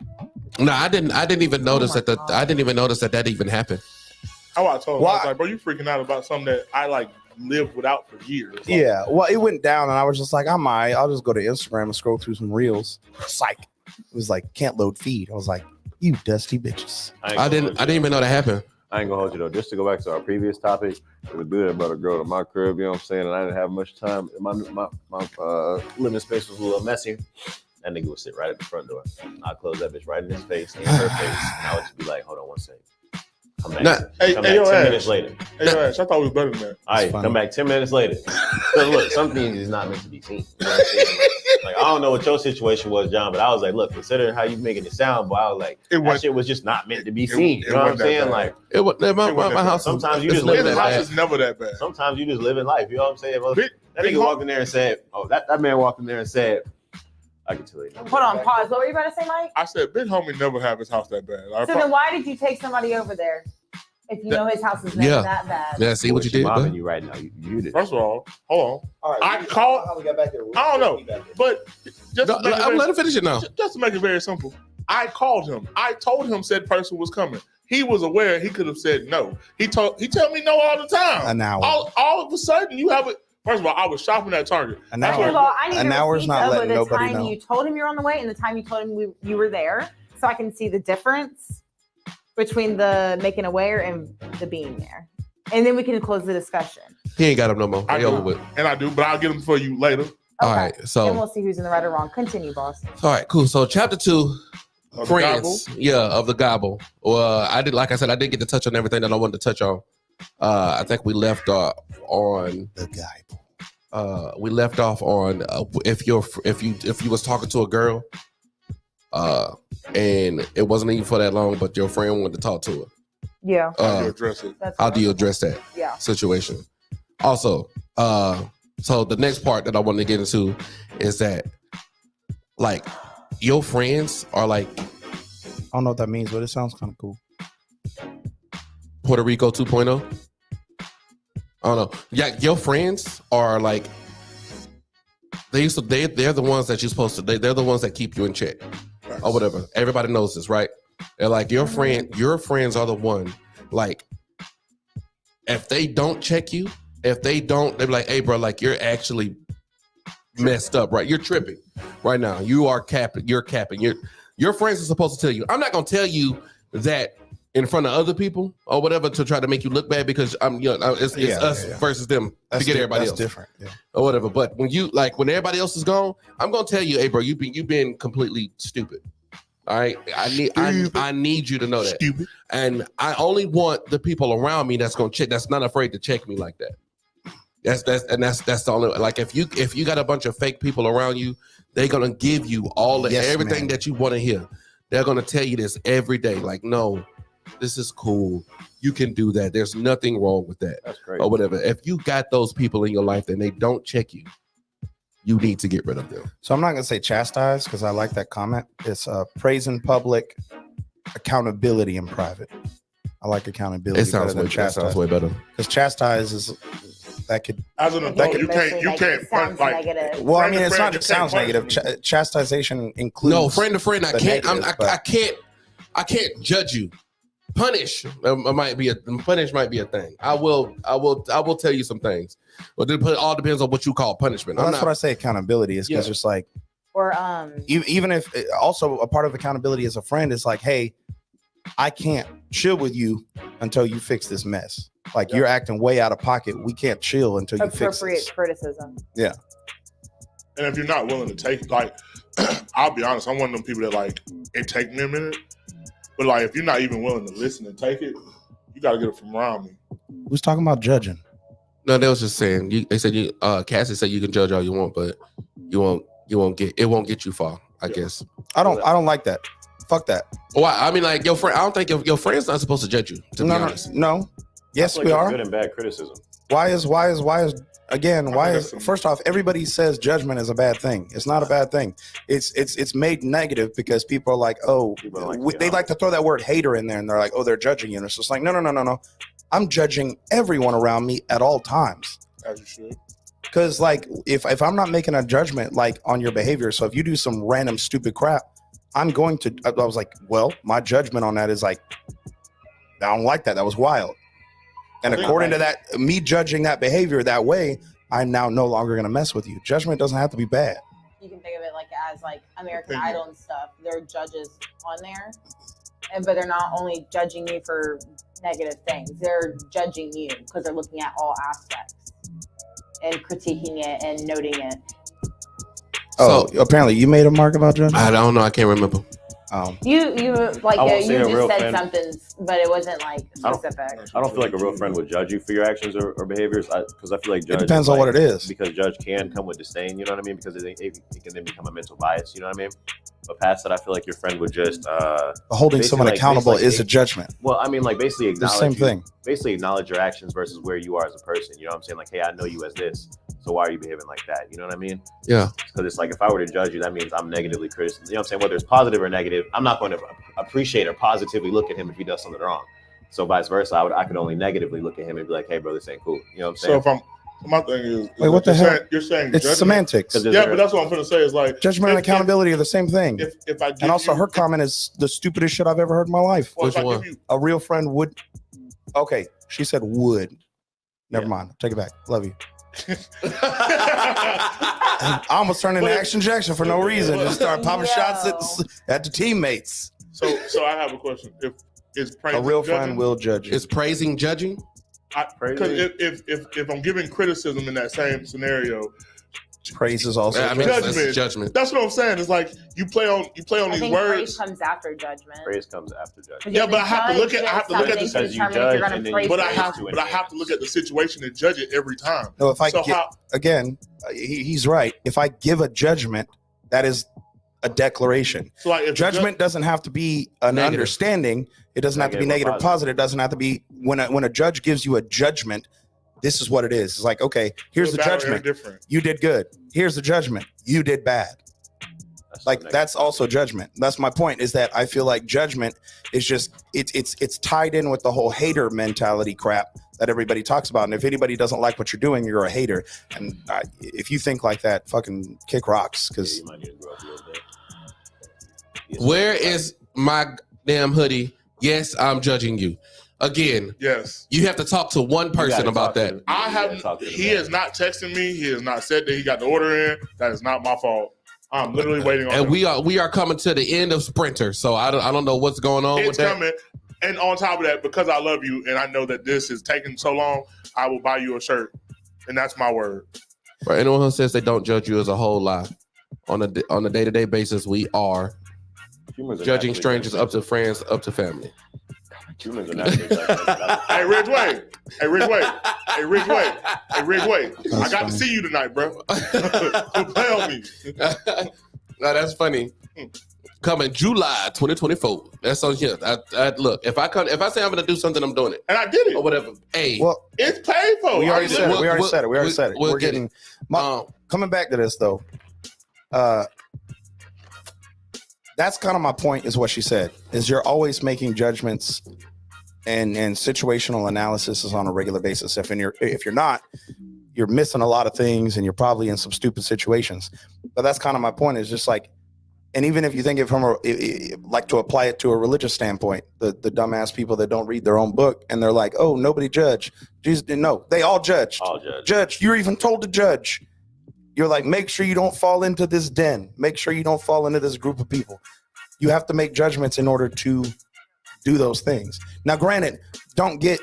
No, I didn't even notice that I didn't even notice that even happened. How I told him, I was Why? like, bro, you freaking out about something that I like lived without for years. Like, Yeah, well, it went down, and I was just like, I'll just go to Instagram and scroll through some reels. Psych. It was like, can't load feed. I was like, you dusty bitches. I didn't even know that happened. I ain't gonna hold you though. Just to go back to our previous topic, it was good about a girl to my crib. You know what I'm saying? And I didn't have much time. My living space was a little messy. That nigga would sit right at the front door. I'd close that bitch right in his face, in her face, and I would just be like, "Hold on one second." Come back. Nah. Hey, come hey, back yo, 10 Ash. minutes later. Hey, yo, Ash, I thought we was better than that. All right, funny. come back 10 minutes later. So look, some things is not meant to be seen. You know what I'm saying? Like, I don't know what your situation was, John, but I was like, look, considering how you making it sound, but I was like, It that was- shit was just not meant to be it- seen. it You know what I'm wasn't that saying? bad. Like, It was my wasn't house. sometimes you it's just not live His in that house bad. is never that bad. sometimes you just live in life. You know what I'm saying? Well, Big- that big nigga walked in there and said, "Oh, that man walked in there and said, I can tell you." Hold on, pause. What were you about to say, Mike? I said, big homie never have his house that bad. I So then why did you take somebody over there if you know his house is never Yeah. that bad? Yeah, see what you did. Mobbing bud? you right now. You did. First of all, hold on. All I called- How we got back here? I don't know, but just No, to make it I'm very- let him finish it now. just to make it very simple, I called him. I told him said person was coming. He was aware. He could have said no. He tell me no all the time. An hour. All of a sudden, you have it. First of all, I was shopping at Target. An Second of hour. all, I need An a hour's receipt not of letting the nobody time know. you told him you're on the way and the time you told him you were there, so I can see the difference between the making aware and the being there, and then we can close the discussion. He ain't got him no more. I They do. over with. And I do, but I'll get them for you later. All Okay. right, And so we'll see who's in the right or wrong. Continue, boss. all right, cool. So chapter 2, Of the friends, of the gobble. Well, I did, like I said, I didn't get to touch on everything that I wanted to touch on. I think we left on The guy. if you was talking to a girl, and it wasn't even for that long, but your friend wanted to talk to her. Yeah, How you address it? that's How do you address that Yeah. situation? Also, so the next part that I wanted to get into is that, like, your friends are like I don't know what that means, but it sounds kind of cool. Puerto Rico 2.0. I don't know. Yeah, your friends are like they're the ones that you're supposed to. They're the ones that keep you in check or whatever. Everybody knows this, right? They're like your friends are the one. Like, if they don't check you, if they don't, they're like, hey, bro, like you're actually messed up, right? You're tripping right now. You are capping. You're capping. Your friends are supposed to tell you. I'm not gonna tell you that in front of other people or whatever to try to make you look bad because it's us versus them. Forget everybody else. That's different. Yeah. Or whatever. But when everybody else is gone, I'm gonna tell you, hey, bro, you've been completely stupid. All right, I need you to know that. Stupid. And I only want the people around me that's gonna check. That's not afraid to check me like that. That's the only, like, if you got a bunch of fake people around you, they're gonna give you all the everything that you want to hear. They're gonna tell you this every day. Like, no, this is cool. You can do that. There's nothing wrong with that. That's great. Or whatever. If you got those people in your life and they don't check you, you need to get rid of them. So I'm not gonna say chastise because I like that comment. It's praise in public, accountability in private. I like accountability. It sounds way better. Because chastise is that could. As an adult, you can't It sounds like negative. Well, I mean, it's friend, not you just can't sounds punish negative. me. Chastisation includes. No, friend to friend, I the can't. negative, I can't judge you. Punish might be a thing. I will tell you some things, but it all depends on what you call punishment. Well, that's what I say. Accountability is because it's like, Or even if also a part of accountability as a friend is like, hey, I can't chill with you until you fix this mess. Like you're acting way out of pocket. We can't chill until you fix Appropriate this. criticism. Yeah. And if you're not willing to take, like, I'll be honest, I'm one of them people that like it take me a minute. But like, if you're not even willing to listen and take it, you got to get it from around me. Who's talking about judging? No, they was just saying. They said Cassie said you can judge all you want, but you won't get you far. I guess. I don't like that. Fuck that. Well, I mean, like your friend. I don't think your friend's not supposed to judge you. To be honest. No. Yes, we are. Good and bad criticism. Why is first off, everybody says judgment is a bad thing. It's not a bad thing. It's made negative because people are like, they like to throw that word hater in there, and they're like, oh, they're judging you. And it's just like, no. I'm judging everyone around me at all times. As you should. Because like if I'm not making a judgment like on your behavior, so if you do some random stupid crap, I'm going to. I was like, well, my judgment on that is like, I don't like that. That was wild. And according to that, me judging that behavior that way, I'm now no longer going to mess with you. Judgment doesn't have to be bad. You can think of it like as like American Idol and stuff. There are judges on there, but they're not only judging you for negative things. They're judging you because they're looking at all aspects and critiquing it and noting it. Oh, so, apparently you made a mark about judgment? I don't know. I can't remember. You like you just said something, but it wasn't like specific. I don't feel like a real friend would judge you for your actions or behaviors, because I feel like judge. It depends on what it is. Because judge can come with disdain, you know what I mean? Because it can then become a mental bias, you know what I mean? But past that, I feel like your friend would just holding someone accountable is a judgment. Well, I mean, like basically acknowledge the same thing. Basically acknowledge your actions versus where you are as a person. You know what I'm saying? Like, hey, I know you as this, so why are you behaving like that? You know what I mean? Yeah. Because it's like if I were to judge you, that means I'm negatively criticizing. You know what I'm saying? Whether it's positive or negative, I'm not going to appreciate or positively look at him if he does something wrong. So vice versa, I could only negatively look at him and be like, hey, bro, this ain't cool. You know what I'm saying? So my thing is, wait, what the hell? You're saying it's judgment? Semantics. Yeah, but that's what I'm going to say is like judgment and accountability are the same thing. If I and also her comment is the stupidest shit I've ever heard in my life. Which one? A real friend would. Okay, she said would. Never mind. Take it back. Love you. I almost turned into Action Jackson for no reason. Just started popping shots at the teammates. So I have a question. If is praising a real judging? friend will judge you. Is praising judging? Because if I'm giving criticism in that same scenario, praise is also judgment. That's what I'm saying. It's like you play on I these think words. Praise comes after judgment. Praise comes after judgment. Yeah, but I have to look at the But I have to look at the situation and judge it every time. No, if he's right. If I give a judgment, that is a declaration. So like judgment doesn't have to be an understanding. It doesn't have to be negative or positive. It doesn't have to be when a judge gives you a judgment. This is what it is. It's like, okay, here's the judgment. You did good. Here's the judgment. You did bad. That's also judgment. That's my point, is that I feel like judgment is just it's tied in with the whole hater mentality crap that everybody talks about. And if anybody doesn't like what you're doing, you're a hater. And if you think like that, fucking kick rocks. Because where is my damn hoodie? Yes, I'm judging you. Again, yes, you have to talk to one person about that. He has not texted me. He has not said that he got the order in. That is not my fault. I'm literally waiting on. And we are coming to the end of Sprinter, so I don't know what's going on. It's coming. And on top of that, because I love you and I know that this is taking so long, I will buy you a shirt, and that's my word. For anyone who says they don't judge you, is a whole lie. On a day-to-day basis, we are judging strangers up to friends, up to family. Humans are naturally Hey, Ridgeway. I got to see you tonight, bro. Don't play on me. No, that's funny. Coming July 2024. That's on here. I look. If I say I'm gonna do something, I'm doing it, and I did it or whatever. Hey, well, it's painful. We already said it. We're getting coming back to this though. That's kind of my point, is what she said, is you're always making judgments and situational analysis is on a regular basis. If you're not, you're missing a lot of things and you're probably in some stupid situations. But that's kind of my point, is just like, and even if you think it from like to apply it to a religious standpoint, the dumbass people that don't read their own book and they're like, oh, nobody judge. Jesus didn't know. They all judged. Judge. You're even told to judge. You're like, make sure you don't fall into this den. Make sure you don't fall into this group of people. You have to make judgments in order to do those things. Now, granted, don't be a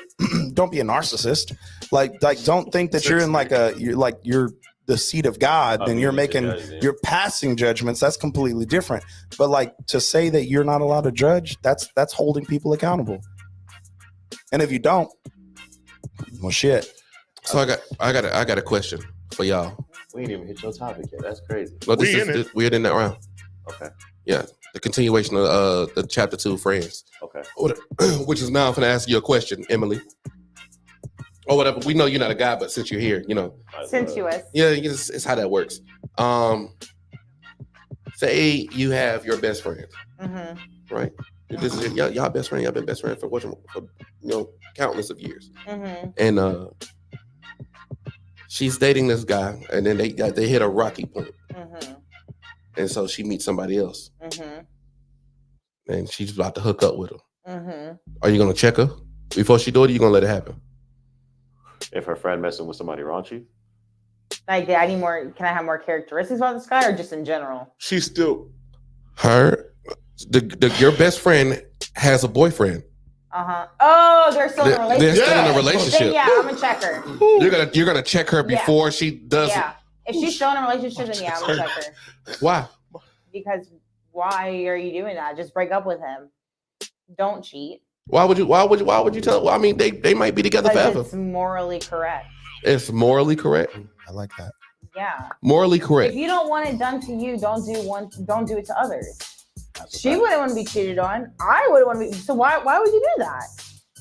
narcissist. Like don't think that you're in you're the seat of God, then you're passing judgments. That's completely different. But like to say that you're not allowed to judge, that's holding people accountable. And if you don't, well, shit. So I got a question for y'all. We ain't even hit your topic yet. That's crazy. Well, we're in that round. Okay. Yeah, the continuation of the chapter 2, friends. Okay. Which is now I'm gonna ask you a question, Emily. Or whatever. We know you're not a guy, but since you're here, Sensuous. Yeah, it's how that works. Say you have your best friend, right? This is y'all best friend. Y'all been best friend for countless of years, and she's dating this guy, and then they hit a rocky point, and so she meets somebody else, and she's about to hook up with him. Are you gonna check her before she do it? Or you gonna let it happen? If her friend messing with somebody raunchy? Like, can I have more characteristics about this guy, or just in general? She's still your best friend has a boyfriend. Oh, they're still in a relationship. They're still in a relationship. Then, yeah, I'm gonna check her. You're gonna check her before she does. Yeah, if she's still in a relationship, then yeah, I'm gonna check her. Why? Because why are you doing that? Just break up with him. Don't cheat. Why would you tell? Well, I mean, they might be together forever. It's morally correct. It's morally correct. I like that. Yeah. Morally correct. If you don't want it done to you, don't do it to others. She wouldn't want to be cheated on. I wouldn't want to be. So why would you do that?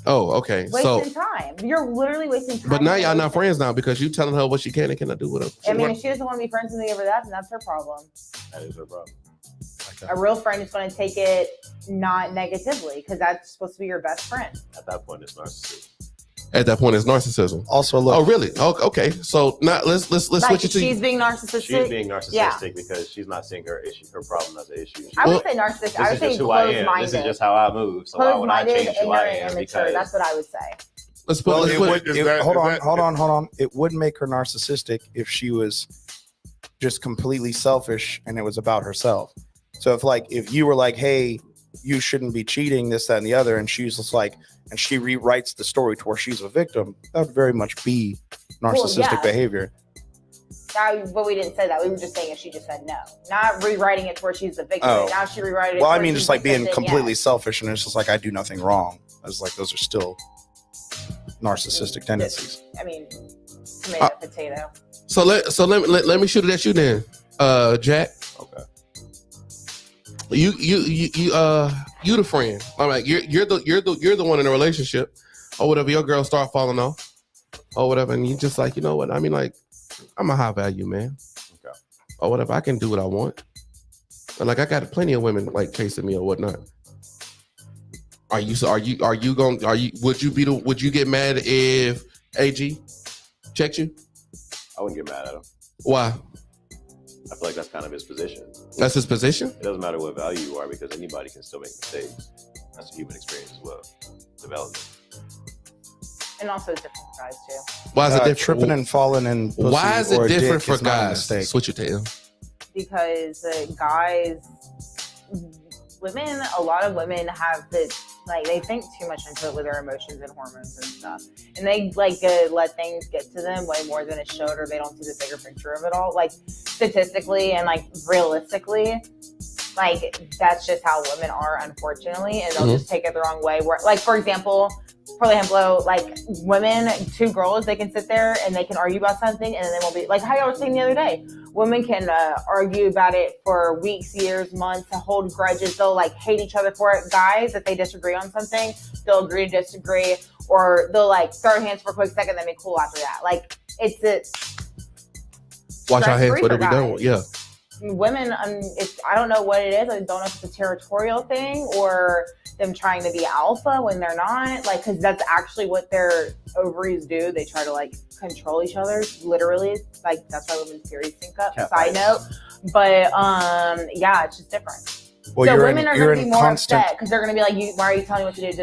Oh, okay. Wasting time. You're literally wasting time. But now y'all not friends now because you telling her what she can and cannot do with her. I mean, if she doesn't want to be friends with me over that, then that's her problem. That is her problem. A real friend is going to take it not negatively because that's supposed to be your best friend. At that point, it's narcissism. At that point, it's narcissism. Also, look. Oh, really? Oh, okay. So now let's switch it to she's being narcissistic. She's being narcissistic because she's not seeing her problem as an issue. I would say narcissistic. I would say closed-minded. This is just how I move. So why would I change who I am? Because that's what I would say. Hold on. It would make her narcissistic if she was just completely selfish and it was about herself. So if you were like, hey, you shouldn't be cheating, this, that, and the other, and she's just like, and she rewrites the story to where she's a victim, that would very much be narcissistic behavior. But we didn't say that. We were just saying if she just said no. Not rewriting it to where she's the victim. Oh. Now she rewrited it. Well, I mean, just like being completely selfish and it's just like, I do nothing wrong. I was like, those are still narcissistic tendencies. I mean, tomato, potato. So let me shoot it at you then, Jack. Okay. You the friend. I'm like you're the one in a relationship or whatever. Your girl start falling off or whatever, and you just like, you know what? I mean, like, I'm a high value man, okay, or whatever. I can do what I want, and like I got plenty of women like chasing me or whatnot. Would you get mad if AG checked you? I wouldn't get mad at him. Why? I feel like that's kind of his position. That's his position? It doesn't matter what value you are because anybody can still make mistakes. That's a human experience as well. Development. And also it's different for guys too. Why is it different? Tripping and falling in pussy. Why is it different for guys? Switch your tail. Because guys, a lot of women have this, like, they think too much into it with their emotions and hormones and stuff, and they let things get to them way more than it should, or they don't see the bigger picture of it all, like statistically and like realistically. Like, that's just how women are, unfortunately, and they'll just take it the wrong way. Where, like, for example, like women, two girls, they can sit there and they can argue about something, and then they won't be like how y'all were saying the other day. Women can argue about it for weeks, years, months, to hold grudges. They'll like hate each other for it. Guys, if they disagree on something, they'll agree to disagree, or they'll like throw hands for a quick second, then be cool after that. Like, it's watch our hands, what are we doing? Yeah. Women, I don't know what it is. I don't know if it's a territorial thing or them trying to be alpha when they're not. Like, because that's actually what their ovaries do. They try to like control each other, literally. Like, that's why women's periods sync up. Side note, but yeah, it's just different. Well, so women are going to be more upset because they're going to be like, why are you telling me what to do?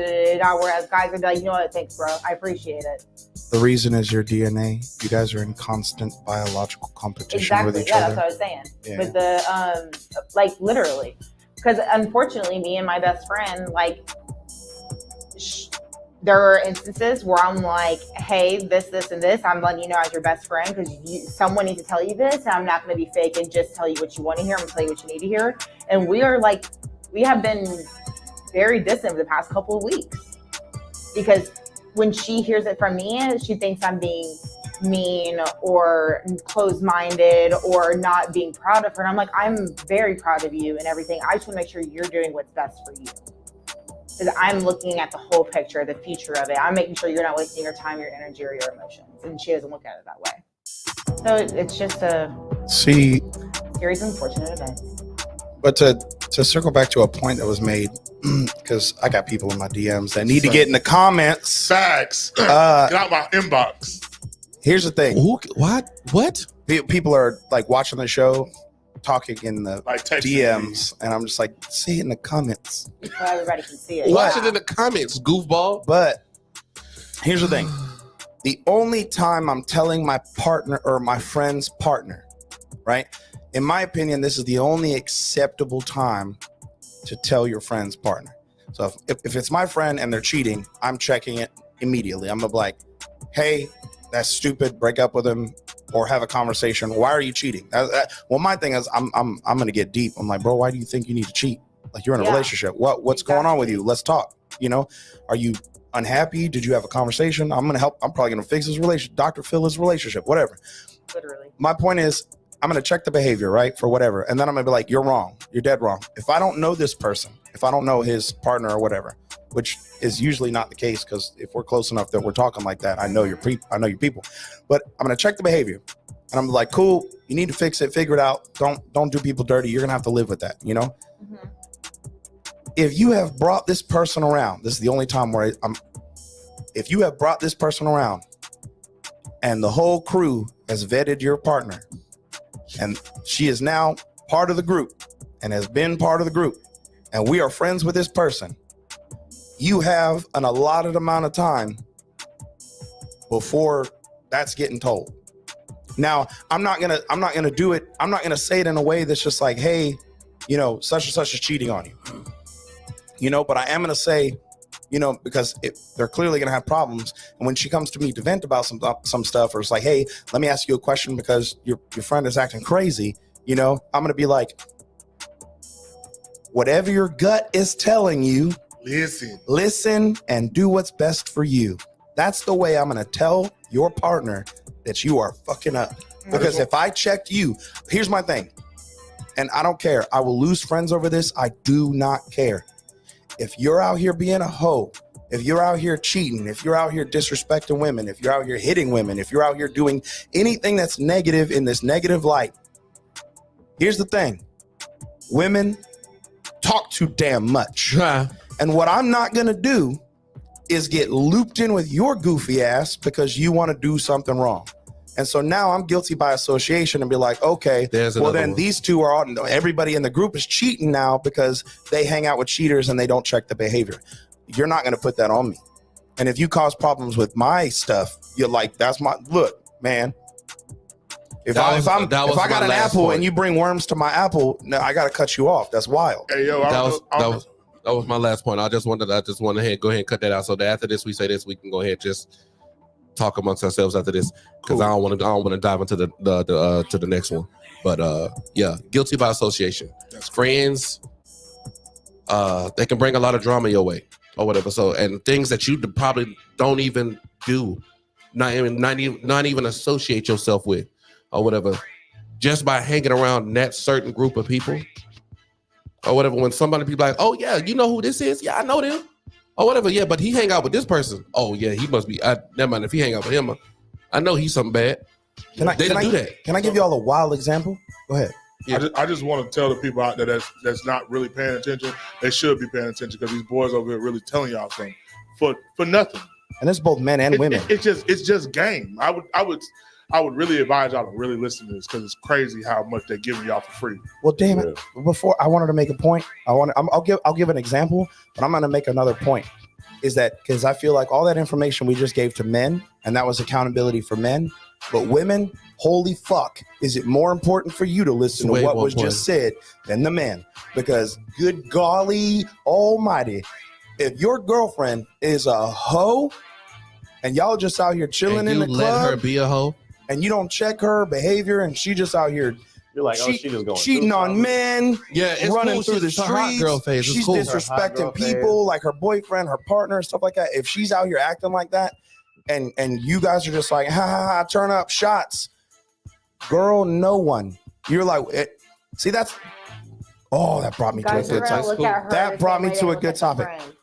Whereas guys are going to be like, you know what? Thanks, bro. I appreciate it. The reason is your DNA. You guys are in constant biological competition with each other. That's what I was saying. Yeah. With the, like, literally. Because unfortunately, me and my best friend, like, there are instances where I'm like, hey, this, and this, I'm letting you know as your best friend because someone needs to tell you this, and I'm not going to be fake and just tell you what you want to hear. I'm going to tell you what you need to hear. And we have been very distant for the past couple of weeks because when she hears it from me, she thinks I'm being mean or closed-minded or not being proud of her. And I'm like, I'm very proud of you and everything. I just want to make sure you're doing what's best for you. Because I'm looking at the whole picture, the future of it. I'm making sure you're not wasting your time, your energy, or your emotions. And she doesn't look at it that way. So it's just a series of unfortunate events. But to circle back to a point that was made, because I got people in my DMs that need to get in the comments. Facts. Get out my inbox. Here's the thing. What? People are like watching the show, talking in the like DMs, and I'm just like, see it in the comments. So everybody can see it. Watch it in the comments, goofball. But here's the thing. The only time I'm telling my partner or my friend's partner, right? In my opinion, this is the only acceptable time to tell your friend's partner. So if it's my friend and they're cheating, I'm checking it immediately. I'm gonna be like, hey, that's stupid. Break up with him or have a conversation. Why are you cheating? Well, my thing is, I'm gonna get deep. I'm like, bro, why do you think you need to cheat? Like, you're in a relationship. What's going on with you? Let's talk. You know, are you unhappy? Did you have a conversation? I'm gonna help. I'm probably gonna fix his relationship. Dr. Phil his relationship. Whatever. Literally. My point is, I'm going to check the behavior, right? For whatever. And then I'm going to be like, you're wrong. You're dead wrong. If I don't know this person, if I don't know his partner or whatever, which is usually not the case, because if we're close enough that we're talking like that, I know your people. But I'm going to check the behavior. And I'm like, cool, you need to fix it, figure it out. Don't do people dirty. You're going to have to live with that, you know? Mm-hmm. If you have brought this person around, this is the only time where if you have brought this person around and the whole crew has vetted your partner, and she is now part of the group and has been part of the group, and we are friends with this person, you have an allotted amount of time before that's getting told. Now, I'm not gonna do it. I'm not gonna say it in a way that's just like, hey, you know, such and such is cheating on you, you know, but I am gonna say, you know, because they're clearly going to have problems. And when she comes to me to vent about some stuff, or it's like, hey, let me ask you a question because your friend is acting crazy, you know, I'm going to be like, whatever your gut is telling you, listen and do what's best for you. That's the way I'm going to tell your partner that you are fucking up. Because if I checked you, here's my thing. And I don't care. I will lose friends over this. I do not care. If you're out here being a hoe, if you're out here cheating, if you're out here disrespecting women, if you're out here hitting women, if you're out here doing anything that's negative in this negative light, here's the thing. Women talk too damn much. And what I'm not going to do is get looped in with your goofy ass because you want to do something wrong. And so now I'm guilty by association and be like, okay, well then these two are all, everybody in the group is cheating now because they hang out with cheaters and they don't check the behavior. You're not going to put that on me. And if you cause problems with my stuff, you're like, that's my, look, man, if I got an apple and you bring worms to my apple, no, I got to cut you off. That's wild. Hey, yo, that was my last point. I just wanted to go ahead and cut that out. So that after this, we say this, we can go ahead and just talk amongst ourselves after this, because I don't want to dive into the next one. But yeah, guilty by association. Friends, they can bring a lot of drama your way or whatever. So, and things that you probably don't even do, not even associate yourself with or whatever, just by hanging around that certain group of people or whatever. When somebody be like, oh yeah, you know who this is? Yeah, I know them. Or whatever, yeah, but he hang out with this person. Oh yeah, he must be. Never mind. If he hang out with him, I know he's something bad. They don't do that. Can I give you all a wild example? Go ahead. Yeah. I just want to tell the people out there that's not really paying attention. They should be paying attention, because these boys over here really telling y'all something for nothing. And it's both men and women. It's just game. I would really advise y'all to really listen to this, because it's crazy how much they're giving y'all for free. Well, damn it! Before I wanted to make a point. I'll give an example, but I'm going to make another point. Is that because I feel like all that information we just gave to men, and that was accountability for men, but women, holy fuck, is it more important for you to listen to what was just said than the men? Because good golly almighty, if your girlfriend is a hoe and y'all just out here chilling in the let club her be a hoe, and you don't check her behavior and she just out here You're like, she just going cheating on men, yeah, it's running cool. through the She's a hot streets. girl phase. It's She's cool. disrespecting people, like her boyfriend, her partner, stuff like that. If she's out here acting like that, and you guys are just like, ha ha ha, turn up shots, girl, no one. You're like, see, that brought me to a Guys are good gonna topic. look at her That the brought same me way to they a look good at their topic. friend.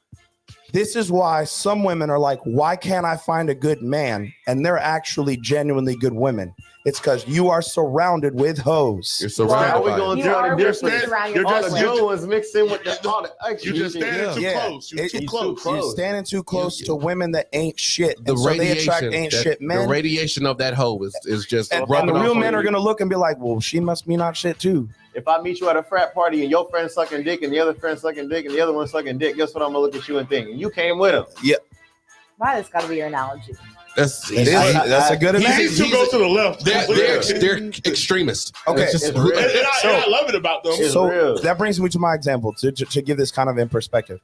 This is why some women are like, why can't I find a good man? And they're actually genuinely good women. It's because you are surrounded with hoes. You're surrounded How we by going it. to You draw are the what you difference? surround You're yourself just- with. All the good ones mixed in with all the extra You just shit. standing too Yeah. close. You're too It's close. You're standing too close to women that ain't shit. The And so they attract radiation, ain't shit the men. radiation of that hoe is just And rubbing the real off on men are you. going to look and be like, well, she must be not shit too. If I meet you at a frat party and your friend sucking dick and the other friend sucking dick and the other one sucking dick, guess what I'm gonna look at you and think? You came with him. Why that's got to be your analogy? That's That's a good He's- analogy. These two go to the left. they're extremists. Okay. It's just- It's real. And I love it about them. It's So real. that brings me to my example to give this kind of in perspective.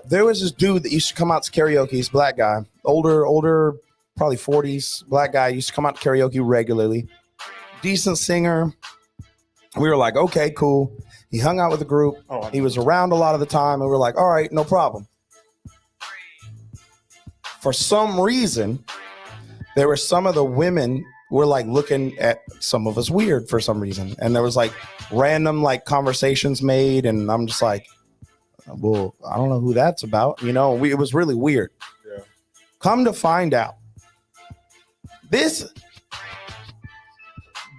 There was this dude that used to come out to karaoke. He's a black guy, older, probably 40s, black guy. Used to come out to karaoke regularly. Decent singer. We were like, okay, cool. He hung out with the group. He was around a lot of the time, and we were like, all right, no problem. For some reason, there were some of the women were like looking at some of us weird for some reason, and there was like random like conversations made, and I'm just like, well, I don't know who that's about, you know. It was really weird. Yeah. Come to find out, this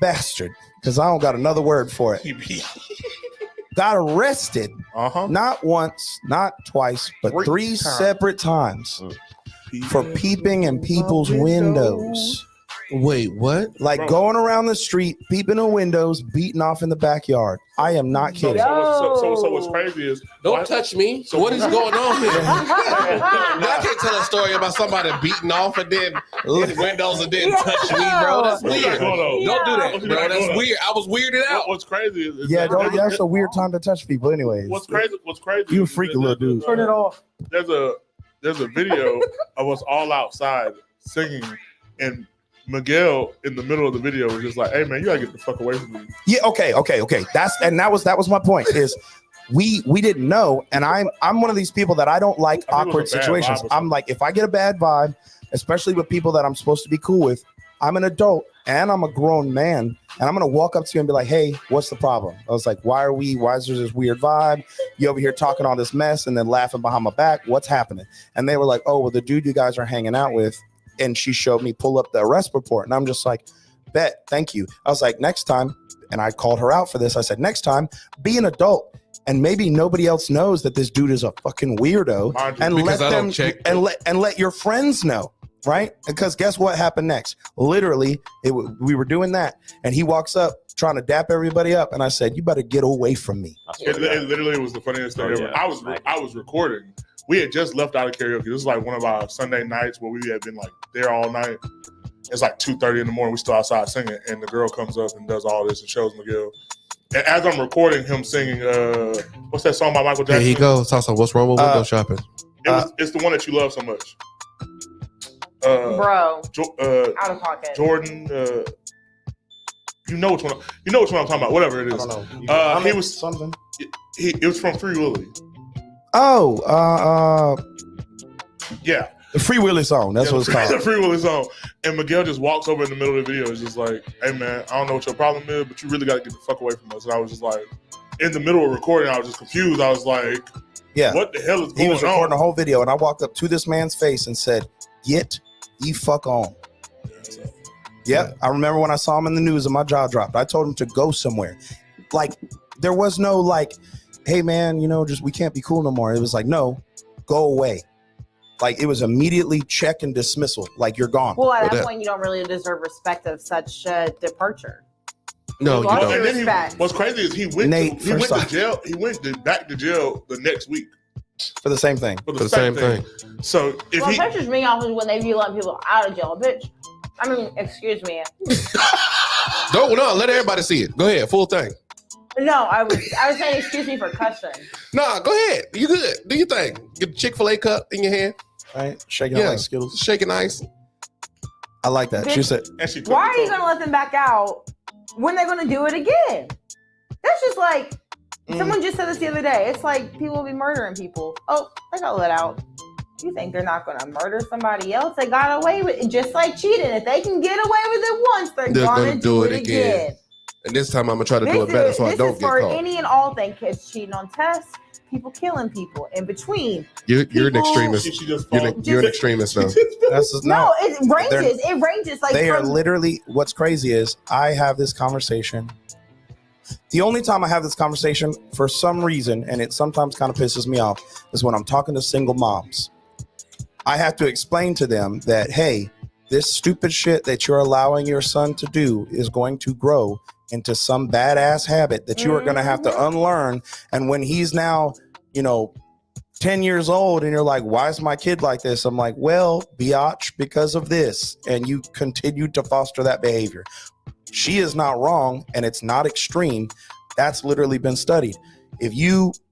bastard, because I don't got another word for it, got arrested not once, not twice, but three separate times for peeping in people's windows. Wait, what? Like going around the street, peeping in windows, beating off in the backyard. I am not kidding. So what's crazy is Don't touch me. So what is going on here? I can't tell a story about somebody beating off and then in windows and then touch me, bro. That's weird. Don't do that, bro. That's weird. I was weirded out. What's crazy is Yeah, that's a weird time to touch people. Anyways, What's crazy? You a freaky little dude. Turn it off. There's a video of us all outside singing, and Miguel in the middle of the video was just like, "Hey man, you gotta get the fuck away from me." Yeah, okay. That was my point. Is we didn't know, and I'm one of these people that I don't like I think it was awkward a bad situations. vibe or I'm like, if I get a bad vibe, especially with people that I'm supposed to be cool with, I'm an adult and I'm a grown man, and I'm gonna walk up to you and be like, "Hey, what's the problem?" I was like, why is there this weird vibe? You over here talking all this mess and then laughing behind my back. What's happening? And they were like, "Oh, well, the dude you guys are hanging out with." And she showed me pull up the arrest report, and I'm just like, bet, thank you. I was like, next time, and I called her out for this. I said, next time, be an adult, and maybe nobody else knows that this dude is a fucking weirdo, and Because let I them don't check. and let your friends know, right? Because guess what happened next? Literally, we were doing that, and he walks up trying to dap everybody up, and I said, you better get away from me. It literally was the funniest thing ever. Yeah. I was recording. We had just left out of karaoke. This is like one of our Sunday nights where we had been like there all night. It's like 2:30 in the morning. We still outside singing, and the girl comes up and does all this and shows Miguel. And as I'm recording him singing, what's that song by Michael Jackson? Here he goes. Tasa, what's wrong with window shopping? It's the one that you love so much. Bro, Out of pocket. Jordan. You know which one I'm talking about. Whatever it is. I don't know. He was something. It was from Free Willy. Oh, Yeah. the Free Willy song. That's what it's The called. Free Willy song. And Miguel just walks over in the middle of the video. It's just like, hey man, I don't know what your problem is, but you really got to get the fuck away from us. And I was just like, in the middle of recording, I was just confused. I was like, Yeah. what the hell is going He was recording on? the whole video, and I walked up to this man's face and said, "Get the fuck on." Yep. I remember when I saw him in the news and my jaw dropped. I told him to go somewhere. Like, there was no like, hey man, just we can't be cool no more. It was like, no, go away. Like, it was immediately check and dismissal. Like, you're gone. Well, at that point, you don't really deserve respect of such departure. No, you Lost don't. your And then respect. what's crazy is he went Nate, to first off. jail. He went back to jail the next week For the same thing. for For the same thing. So if What he pisses me off is when they be letting people out of jail, bitch. Excuse me. Don't let everybody see it. Go ahead, full thing. No, I was saying excuse me for cussing. Nah, go ahead. You good. Do your thing. Get a Chick-fil-A cup in your hand. Right? Shaking it like Skittles. Shaking ice. I like that. She said, why are you going to let them back out when they're going to do it again? That's just like, someone just said this the other day. It's like people will be murdering people. Oh, they got let out. You think they're not going to murder somebody else? They got away with it, just like cheating. If they can get away with it once, they're going to do it again. And this time I'm going to try to do it better so I don't get caught. This is for any and all things. Kids cheating on tests, people killing people. In between. You're an extremist. You're an extremist now. No, it ranges. It ranges. Like they are literally, what's crazy is I have this conversation. The only time I have this conversation for some reason, and it sometimes kind of pisses me off, is when I'm talking to single moms. I have to explain to them that, hey, this stupid shit that you're allowing your son to do is going to grow into some badass habit that you are going to have to unlearn. And when he's now, 10 years old and you're like, why is my kid like this? I'm like, well, biatch, because of this. And you continue to foster that behavior. She is not wrong and it's not extreme. That's literally been studied.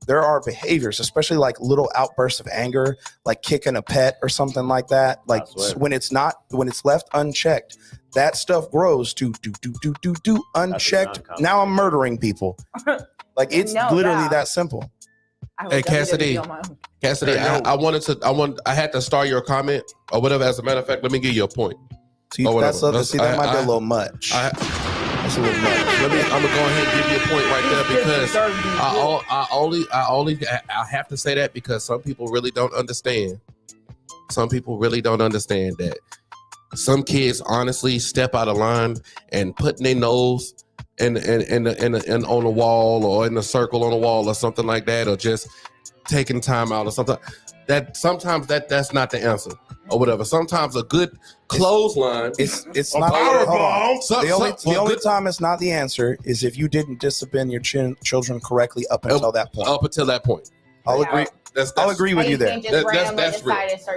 There are behaviors, especially like little outbursts of anger, like kicking a pet or something like that. Like when it's left unchecked, that stuff grows to do unchecked. Now I'm murdering people. Like it's literally that simple. Hey Cassidy, I had to start your comment or whatever. As a matter of fact, let me give you a point. That might be a little much. That's a little much. I'm gonna go ahead and give you a point right there because I have to say that because some people really don't understand. Some people really don't understand that some kids honestly step out of line and putting their nose in on the wall or in a circle on the wall or something like that, or just taking time out or something. That sometimes that's not the answer or whatever. Sometimes a good clothesline. It's not power bomb. The only time it's not the answer is if you didn't discipline your children correctly up until that point. Up until that point, I'll agree. I'll agree with you there. That's real.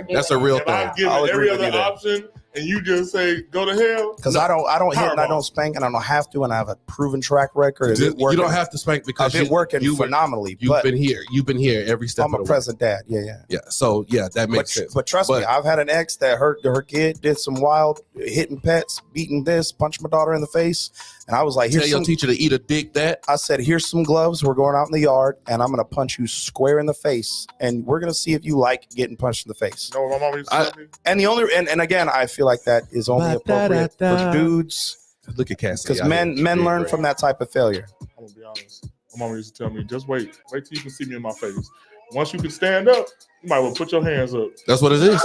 That's a real thing. I've given every other option, and you just say go to hell. Because I don't hit and I don't spank and I don't have to, and I have a proven track record. You don't have to spank because I've been working phenomenally. You've been here every step. I'm a present dad. Yeah. So that makes sense. But trust me, I've had an ex that hurt her kid, did some wild hitting pets, beating this, punched my daughter in the face, and I was like, "Tell your teacher to eat a dick." I said, "Here's some gloves. We're going out in the yard, and I'm going to punch you square in the face, and we're going to see if you like getting punched in the face." No, my mom used to tell me. And the only and again, I feel like that is only appropriate for dudes. Look at Cassidy. Because men learn from that type of failure. I'm gonna be honest. My mom used to tell me, just wait till you can see me in my face. Once you can stand up, you might well put your hands up. That's what it is.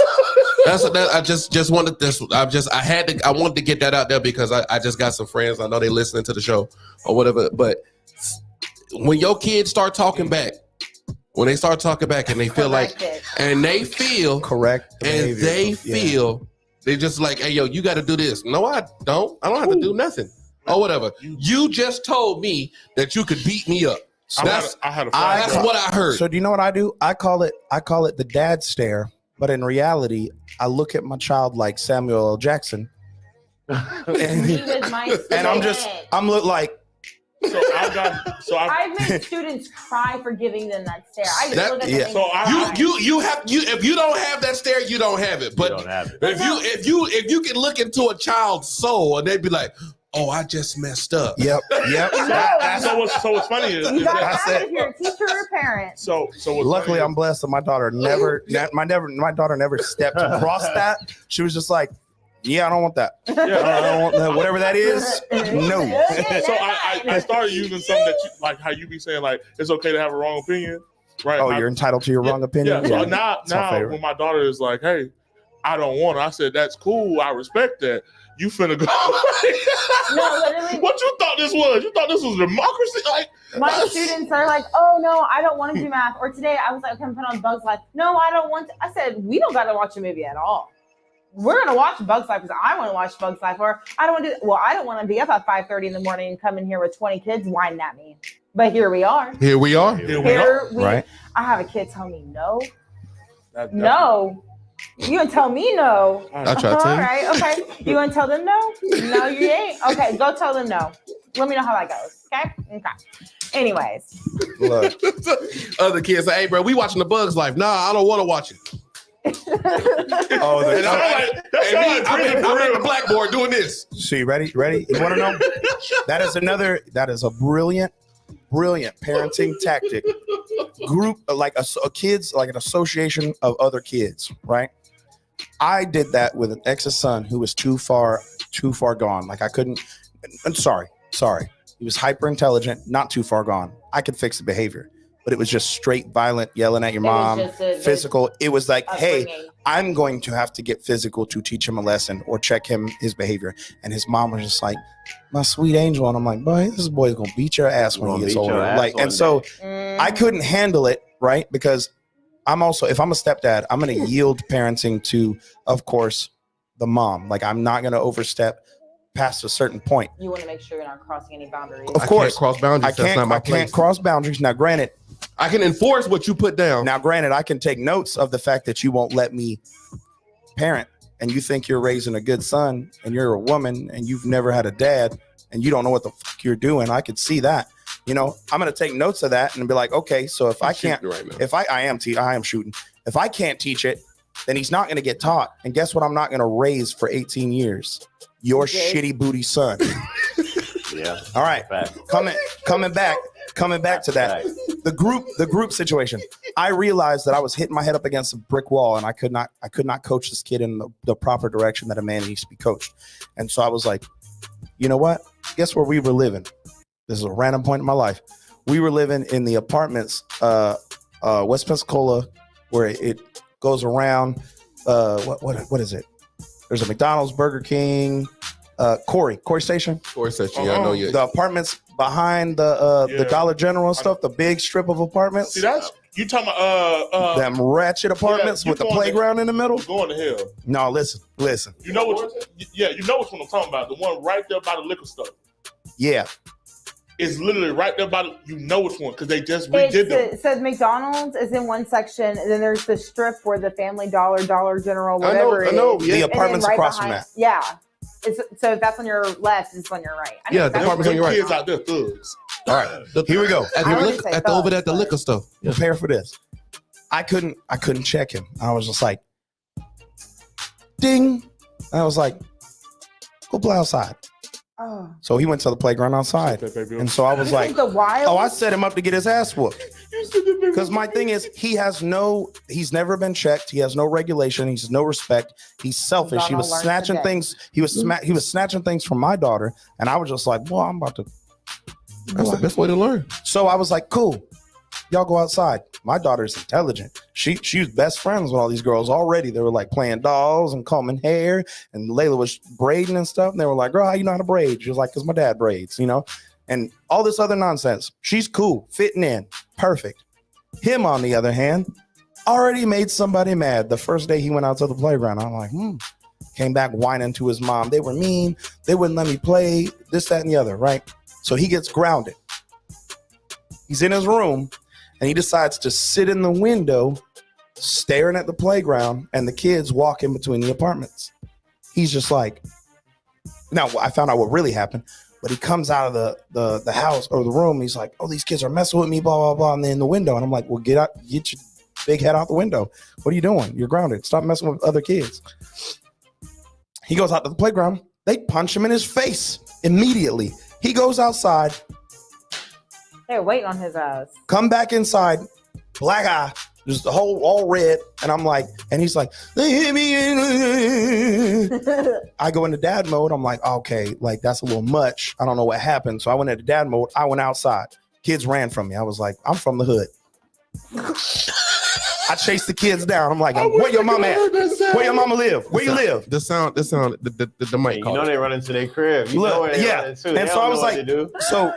I just wanted this. I wanted to get that out there because I just got some friends. I know they listening to the show or whatever. But when your kids start talking back, when they start talking back and they feel correct, and they feel they just like, hey, yo, you got to do this. No, I don't. I don't have to do nothing or whatever. You just told me that you could beat me up. That's what I heard. So do you know what I do? I call it the dad stare. But in reality, I look at my child like Samuel L. Jackson, and I'm like. I've made students cry for giving them that stare. I just look at them. If you don't have that stare, you don't have it. But if you can look into a child's soul and they'd be like, "Oh, I just messed up." Yep. So what's funny is you got that if you're a teacher or parent. So luckily, I'm blessed that my daughter never stepped across that. She was just like, "Yeah, I don't want that. I don't want that. Whatever that is, no." So I started using something that you, like how you be saying like it's okay to have a wrong opinion, right? Oh, you're entitled to your wrong opinion. Yeah. So now when my daughter is like, "Hey, I don't want it," I said, "That's cool. I respect that." You finna go. No, literally. What you thought this was? You thought this was democracy? Like my students are like, "Oh no, I don't want to do math." Or today I was like, "Okay, I'm putting on Bugs Life." No, I don't want to. I said, "We don't got to watch a movie at all. We're gonna watch Bugs Life because I want to watch Bugs Life." Or I don't want to. Well, I don't want to be up at 5:30 in the morning and come in here with 20 kids whining at me. But here we are. Right. I have a kid tell me no. No. You gonna tell me no? I try to. All right, okay. You gonna tell them no? No, you ain't. Okay, go tell them no. Let me know how that goes. Okay. Anyways, Look, Other kids say, "Hey, bro, we watching The Bug's Life." Nah, I don't want to watch it. oh, And I'm at the real. blackboard doing this. see, ready? You want to know? That is a brilliant parenting tactic. Group like a kids, like an association of other kids, right? I did that with an ex's son who was too far gone. Like I couldn't. I'm sorry. He was hyper intelligent, not too far gone. I could fix the behavior, but it was just straight violent, yelling at your mom, physical. It was like, hey, I'm going to have to get physical to teach him a lesson or check his behavior. And his mom was just like, my sweet angel. And I'm like, boy, this boy's gonna beat your ass when he gets older. Like, and so I couldn't handle it, right? Because I'm also, if I'm a stepdad, I'm gonna yield parenting to, of course, the mom. Like, I'm not gonna overstep past a certain point. You want to make sure you're not crossing any boundaries. Of course, I can't cross boundaries. I can't cross boundaries. Now, granted, I can enforce what you put down. I can take notes of the fact that you won't let me parent, and you think you're raising a good son, and you're a woman, and you've never had a dad, and you don't know what the fuck you're doing. I could see that. You know, I'm gonna take notes of that and be like, okay, so if I can't, I am shooting. If I can't teach it, then he's not gonna get taught. And guess what? I'm not gonna raise for 18 years. Your shitty booty son. Yeah. All right. Coming back to that. The group situation. I realized that I was hitting my head up against a brick wall, and I could not coach this kid in the proper direction that a man needs to be coached. And so I was like, you know what? Guess where we were living? This is a random point in my life. We were living in the apartments, West Pensacola, where it goes around. What is it? There's a McDonald's, Burger King, Corey Station. Corey Station, yeah, I know you. The apartments behind the Dollar General and stuff, the big strip of apartments. See, that's you talking about them ratchet apartments with the playground in the middle. Going to hell. No, listen. You know what? Yeah, you know which one I'm talking about. The one right there by the liquor store. Yeah. It's literally right there by you know which one because they just redid them. So McDonald's is in one section, and then there's the strip where the Family Dollar, Dollar General, whatever I know. The apartments across from that. Yeah. So if that's on your left, it's on your right. Yeah, the apartments on your right. Kids out there thugs. All right, here we go. Over at the liquor store. Prepare for this. I couldn't check him. I was just like, ding. And I was like, go play outside. Oh. So he went to the playground outside. And so I was like, I set him up to get his ass whooped. Because my thing is, he's never been checked. He has no regulation. He has no respect. He's selfish. He was snatching things. He was snatching things from my daughter. And I was just like, well, I'm about to. That's the best way to learn. So I was like, cool. Y'all go outside. My daughter's intelligent. She was best friends with all these girls already. They were like playing dolls and combing hair, and Layla was braiding and stuff. And they were like, girl, how you know how to braid? She was like, because my dad braids, you know, and all this other nonsense. She's cool, fitting in, perfect. Him, on the other hand, already made somebody mad the first day he went out to the playground. I'm like, Came back whining to his mom. They were mean. They wouldn't let me play, this, that, and the other, right? So he gets grounded. He's in his room. And he decides to sit in the window, staring at the playground, and the kids walk in between the apartments. He's just like, now I found out what really happened, but he comes out of the house or the room. He's like, oh, these kids are messing with me, blah, blah, blah. And they're in the window. And I'm like, well, get your big head out the window. What are you doing? You're grounded. Stop messing with other kids. He goes out to the playground. They punch him in his face immediately. He goes outside. They're waiting on his ass. Come back inside, black eye, just the whole all red. And I'm like, and he's like, they hit me. I go into dad mode. I'm like, okay, like that's a little much. I don't know what happened. So I went into dad mode. I went outside. Kids ran from me. I was like, I'm from the hood. I chased the kids down. I'm like, where your mama at? Where your mama live? Where you live? The mic. You know they run into their crib. You Look, know where they yeah. run into. And so I was like,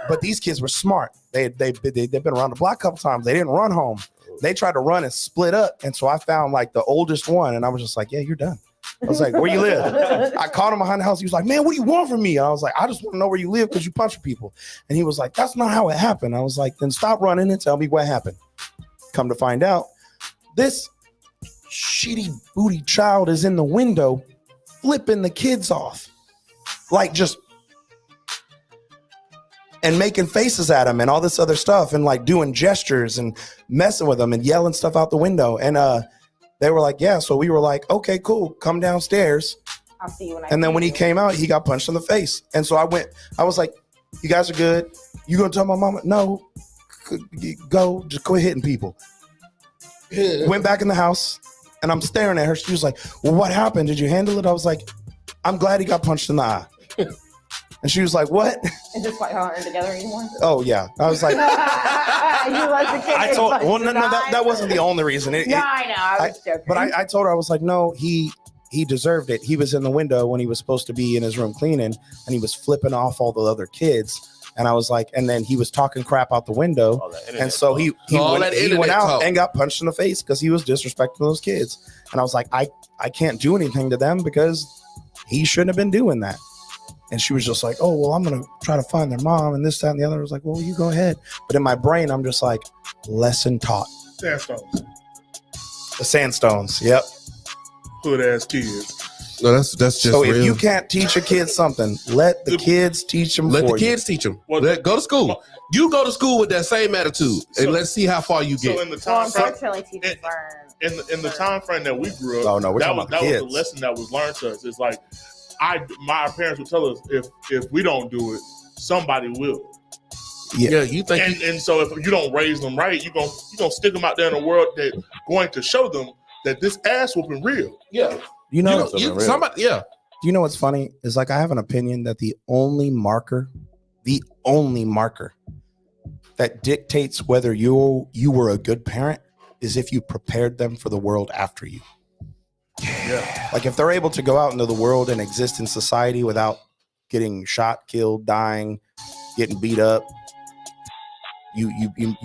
but these kids were smart. They've been around the block a couple times. They didn't run home. They tried to run and split up. And so I found like the oldest one, and I was just like, yeah, you're done. I was like, where you live? I called him behind the house. He was like, man, what do you want from me? And I was like, I just want to know where you live because you punch people. And he was like, that's not how it happened. I was like, then stop running and tell me what happened. Come to find out, this shitty booty child is in the window flipping the kids off. Like just and making faces at him and all this other stuff and like doing gestures and messing with him and yelling stuff out the window. And they were like, yeah. So we were like, okay, cool. Come downstairs. I'll see you when I And then see when he you. came out, he got punched in the face. And so I was like, you guys are good. You gonna tell my mama? No, go, just quit hitting people. Went back in the house and I'm staring at her. She was like, well, what happened? Did you handle it? I was like, I'm glad he got punched in the eye. And she was like, what? Is this why y'all aren't together anymore? Oh yeah. I was like, You let the kid I get told, punched well, in no, the eye? that wasn't the only reason. No, I know. I was joking. But I told her, I was like, no, he deserved it. He was in the window when he was supposed to be in his room cleaning, and he was flipping off all the other kids. And I was like, and then he was talking crap out the window. And so he went out and got punched in the face because he was disrespecting those kids. And I was like, I can't do anything to them because he shouldn't have been doing that. And she was just like, oh, well, I'm going to try to find their mom and this, that, and the other. I was like, well, you go ahead. But in my brain, I'm just like, lesson taught. Sandstones. The Sandstones. Yep. Hood ass kids. No, that's just So if real. you can't teach a kid something, let the kids teach them Let for the you. kids teach them. Well, Go to school. You go to school with that same attitude, and let's see how far you get. So in the Well, time frame, unfortunately, teachers learn. in the time frame that we grew up, Oh, no, we're that talking was about that kids. was the lesson that was learned to us. It's like my parents would tell us if we don't do it, somebody will. Yeah, you think And so if you don't raise them right, you're gonna stick them out there in a world that going to show them that this ass whooping real. yeah. You know, Somebody, yeah. you know what's funny is like I have an opinion that the only marker that dictates whether you were a good parent is if you prepared them for the world after you. Yeah. Like if they're able to go out into the world and exist in society without getting shot, killed, dying, getting beat up, you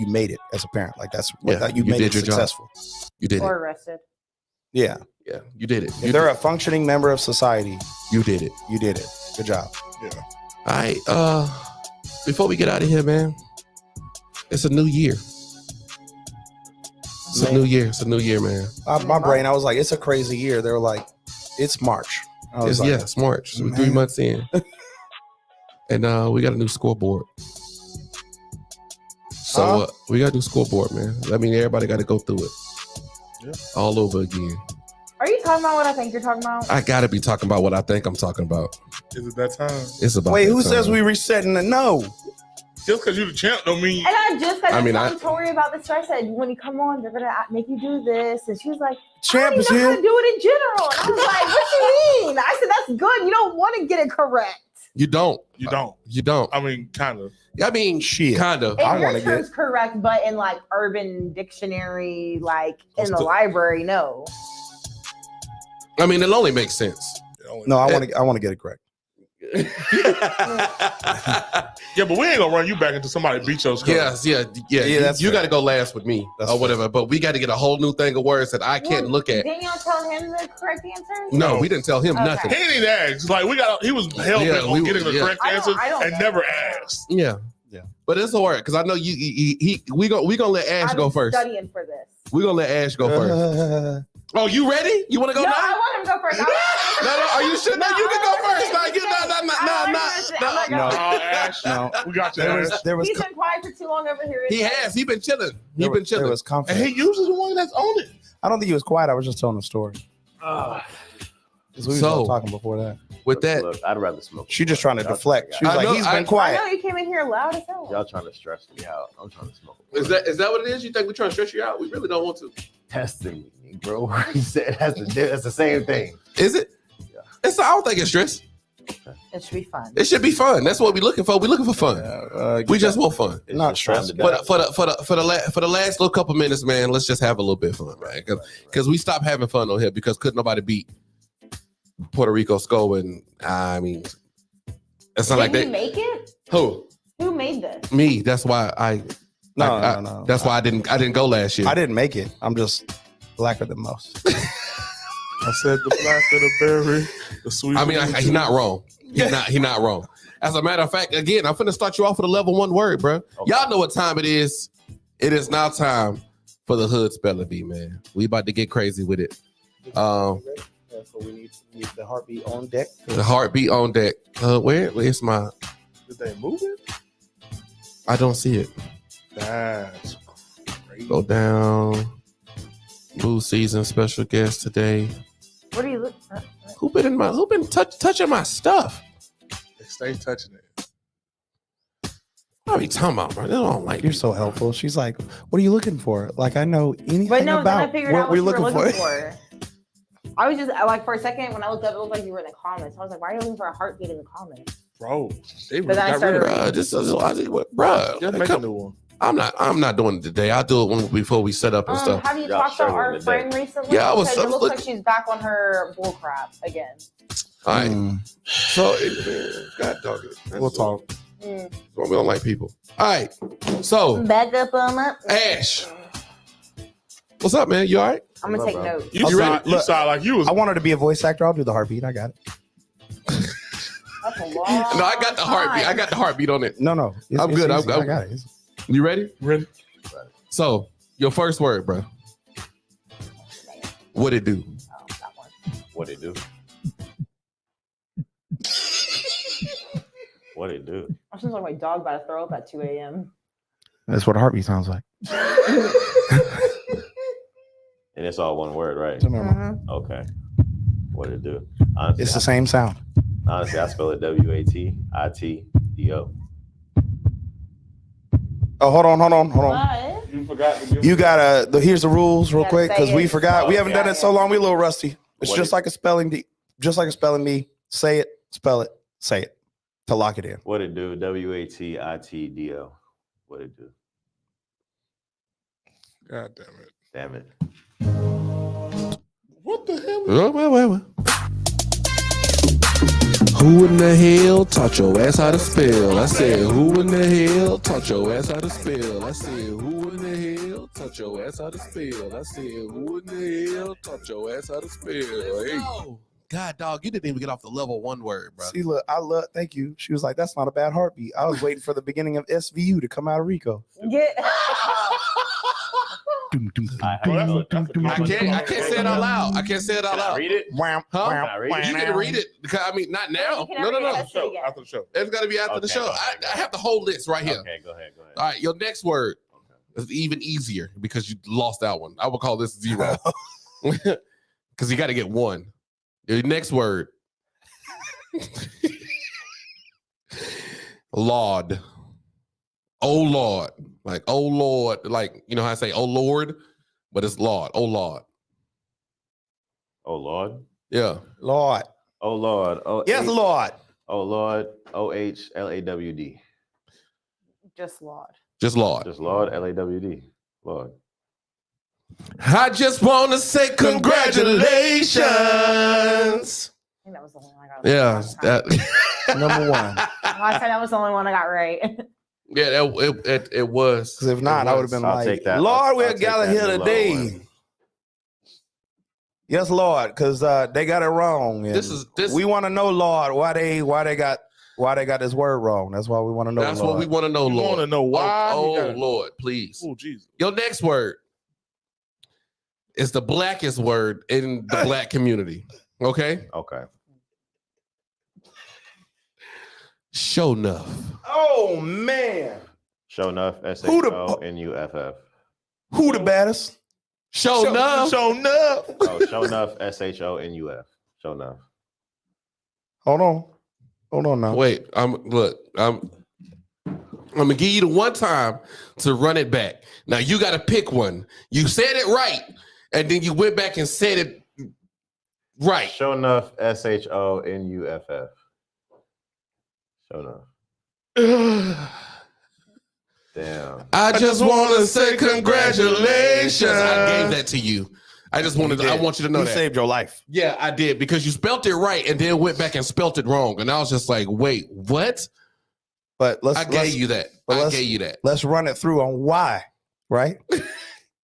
made it as a parent. Like that's what Yeah, you you made did it your job. successful. You did Or it. arrested. Yeah. Yeah, you did it. If they're a functioning member of society, You did it. you did it. Good job. All right. Before we get out of here, man, it's a new year. It's a new year. It's a new year, man. My brain, I was like, it's a crazy year. They were like, it's March. I was like, It's March. So we're man. 3 months in. And we got a new scoreboard. So we got a new scoreboard, man. I mean, everybody got to go through it. Yeah. All over again. Are you talking about what I think you're talking about? I got to be talking about what I think I'm talking about. Is it that time? It's about Wait, that who time. says we resetting the no? Just because you the champ don't mean And I just got I to mean, tell Tori about this. I said, when you come on, they're going to make you do this. And she was like, Champ I is don't even know how here. to do it in general. And I was like, what you mean? I said, that's good. You don't want to get it correct. You don't. you don't. You don't. I mean, kind of. I mean, Shit. kind of. I And your wanna get- term's correct, but in like urban dictionary, like in the Let's do- library, no. I mean, it only makes sense. No, I want to get it correct. Yeah, but we ain't gonna run you back until somebody beat your skull. Yeah. that's You fair. got to go last with me That's or whatever. But we got to get a whole new thing of words that I can't Well, look at. Didn't y'all tell him the correct answer? No, we didn't tell him Okay. nothing. He didn't even ask. Like he was hell bent Yeah, on getting the yeah. correct I don't- answer I don't and know. never asked. Yeah. But it's all right because I know we gonna let Ash I've go been first. studying for this. We're gonna let Ash go first. Oh, you ready? You want to go No, now? I want him to go first. No, are you sure? No, you can go first. No, No. Oh, Ash, No. we got you, There Ash. was there was He's been quiet for too long over here. He has. He been chilling. He there been was, there chilling. was And confidence. he uses the one that's on it. I don't think he was quiet. I was just telling a story. 'Cause we was all talking before that. With that, Look, I'd rather smoke. She just trying to deflect. She was I like, know- he's I- been I quiet. know you came in here loud as hell. Y'all trying to stress me out. I'm trying to smoke. is that what it is? You think we're trying to stretch you out? We really don't want to. Testing me, bro? He said that's the same thing. Is it? Yeah. I don't think it's stress. It should be fun. It should be fun. That's what we're looking for. We're looking for fun. We just want fun. It's Not just fun stressed. to But die. for the last little couple minutes, man, let's just have a little bit of fun, man. Because we stopped having fun on here because couldn't nobody beat Puerto Rico Skull. And I mean, it's not Did like he they. make it? Who? Who made this? Me. That's why I. No. That's why I didn't go last year. I didn't make it. I'm just blacker than most. I said the black of the berry, the sweet. I mean, he's not wrong. He's not wrong. As a matter of fact, again, I'm finna start you off with a level 1 word, bro. Okay. Y'all know what time it is. It is now time for the hood spelling bee, man. We about to get crazy with it. So we need the heartbeat on deck. The heartbeat on deck. Where's my? Did they move it? I don't see it. That's crazy. Go down. Blue season special guest today. What are you looking at? Who been touching my stuff? They stay touching it. What are you talking about, bro? They don't like You're so helpful. She's like, "What are you looking for?" Like I know anything But no, then I about figured what out we're what you were looking looking for. for. I was just like, for a second, when I looked up, it looked like you were in the comments. I was like, why are you looking for a heartbeat in the comments? Bro, they But then I got started rid of Bruh, it. Just make a new one. I'm not doing it today. I'll do it before we set up and stuff. Have you Y'all talked to struggling our today. friend recently? Yeah, I was- Because it looks look- like she's back on her bullcrap again. All right. Mm, So, God dog it. we'll talk. Mm. We don't like people. All right. So, Back up on up. Ash, what's up, man? You all right? I'm gonna What's take up, bro? notes. You Okay, sound, you look. sound like you was. I wanted to be a voice actor. I'll do the heartbeat. I got it. That's a long No, I got the heartbeat. time. I got the heartbeat on it. No. I'm good. easy. I'm- I got it. You ready? Ready? So, your first word, bro. What it do? Oh, that one. What it do? What it do? I sounds like my dog about to throw up at 2 a.m. That's what a heartbeat sounds like. And it's all one word, right? Mhm. Okay. What it do? Honestly, It's the same sound. honestly, I spell it WATITDO. Oh, hold on. What? You forgot to give You gotta. Here's the rules, real gotta quick, say because we it. forgot. We haven't done Yeah, it so long. We a little rusty. It's What just is- like a spelling bee. Just like a spelling bee. Say it, spell it, say it to lock it in. What it do? WATITDO. What it do? God damn it. Damn it. What the hell? Well. Who in the hell taught your ass how to spell? I said, who in the hell taught your ass how to spell? I said, who in the hell taught your ass how to spell? I said, who in the hell taught your ass how to spell? Hey. God, dog, you didn't even get off the level one word, bro. See, look, thank you. She was like, that's not a bad heartbeat. I was waiting for the beginning of SVU to come out of Rico. Get. I can't say it out loud. I can't say it out Can I loud. read it? Wham, Huh? wham, Can I read it? You can read it. Because, I mean, not now. You can No. never get After the show. After the show. It's got to be after the Okay, show. go ahead, I have the whole list right here. Okay, go ahead. All right, your next word is even easier because you lost that one. I will call this 0 because you got to get one. Your next word, Lord. Oh Lord, like oh Lord, like you know how I say oh Lord, but it's Lord. Oh Lord, Oh Lord. yeah. Lord. Oh Lord. Oh Yes, Lord. Oh Lord. OHLAWD. Just Lord. Just Lord. Just Lord. LAWD. Lord. I just want to say congratulations. I think that was the only one I got. Yeah, last time. that. Number one. Last time that was the only one I got right. Yeah, it was. Because if not, It I would was. have been I'll like, take that. Lord, I'll we're take gathered that here new low today. one. Yes, Lord, because they got it wrong. And This. we want to know, Lord, why they got this word wrong. That's why we want to know. That's Lord. what we want to know, You Lord. want to know why? Oh, You gotta- Lord, please. Oh, Jesus. Your next word is the blackest word in the black community. Okay, Okay. show enough. Oh man, Show enough. Who the- SHONUFF. who the baddest? Show enough. Show enough. Oh, show enough. SHONUF. Show enough. Hold on now. Wait, I'm gonna give you the one time to run it back. Now you got to pick one. You said it right, and then you went back and said it right. Show enough. SHONUFF. Show enough. Damn. I just want to say congratulations. I gave that to you. I just wanted. I want you to know You that. saved your life. Yeah, I did because you spelt it right and then went back and spelt it wrong, and I was just like, "Wait, what?" But I gave you that. but I let's- gave you that. Let's run it through on why. Right?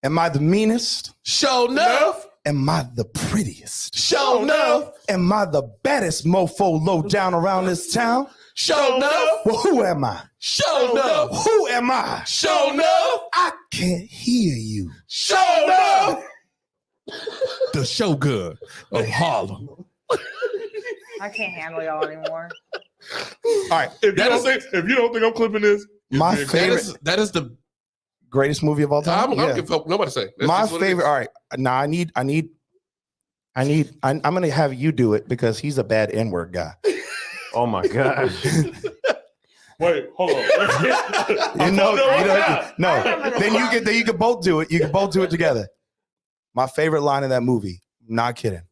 Am I the meanest? Show enough. Am I the prettiest? Show enough. Am I the baddest mofo low down around this town? Show enough. Well, who am I? Show enough. Who am I? Show enough. I can't hear you. Show enough. The Shogun of Harlem. I can't handle y'all anymore. All right. If you don't think I'm clipping this, My favorite. That is the greatest movie of all time. I don't give a fuck. Nobody say. That's My just what it favorite. is. All right. Now I'm gonna have you do it because he's a bad N-word guy. Oh my gosh. Wait, hold on. No. Then you can both do it. You can both do it together. My favorite line in that movie. Not kidding.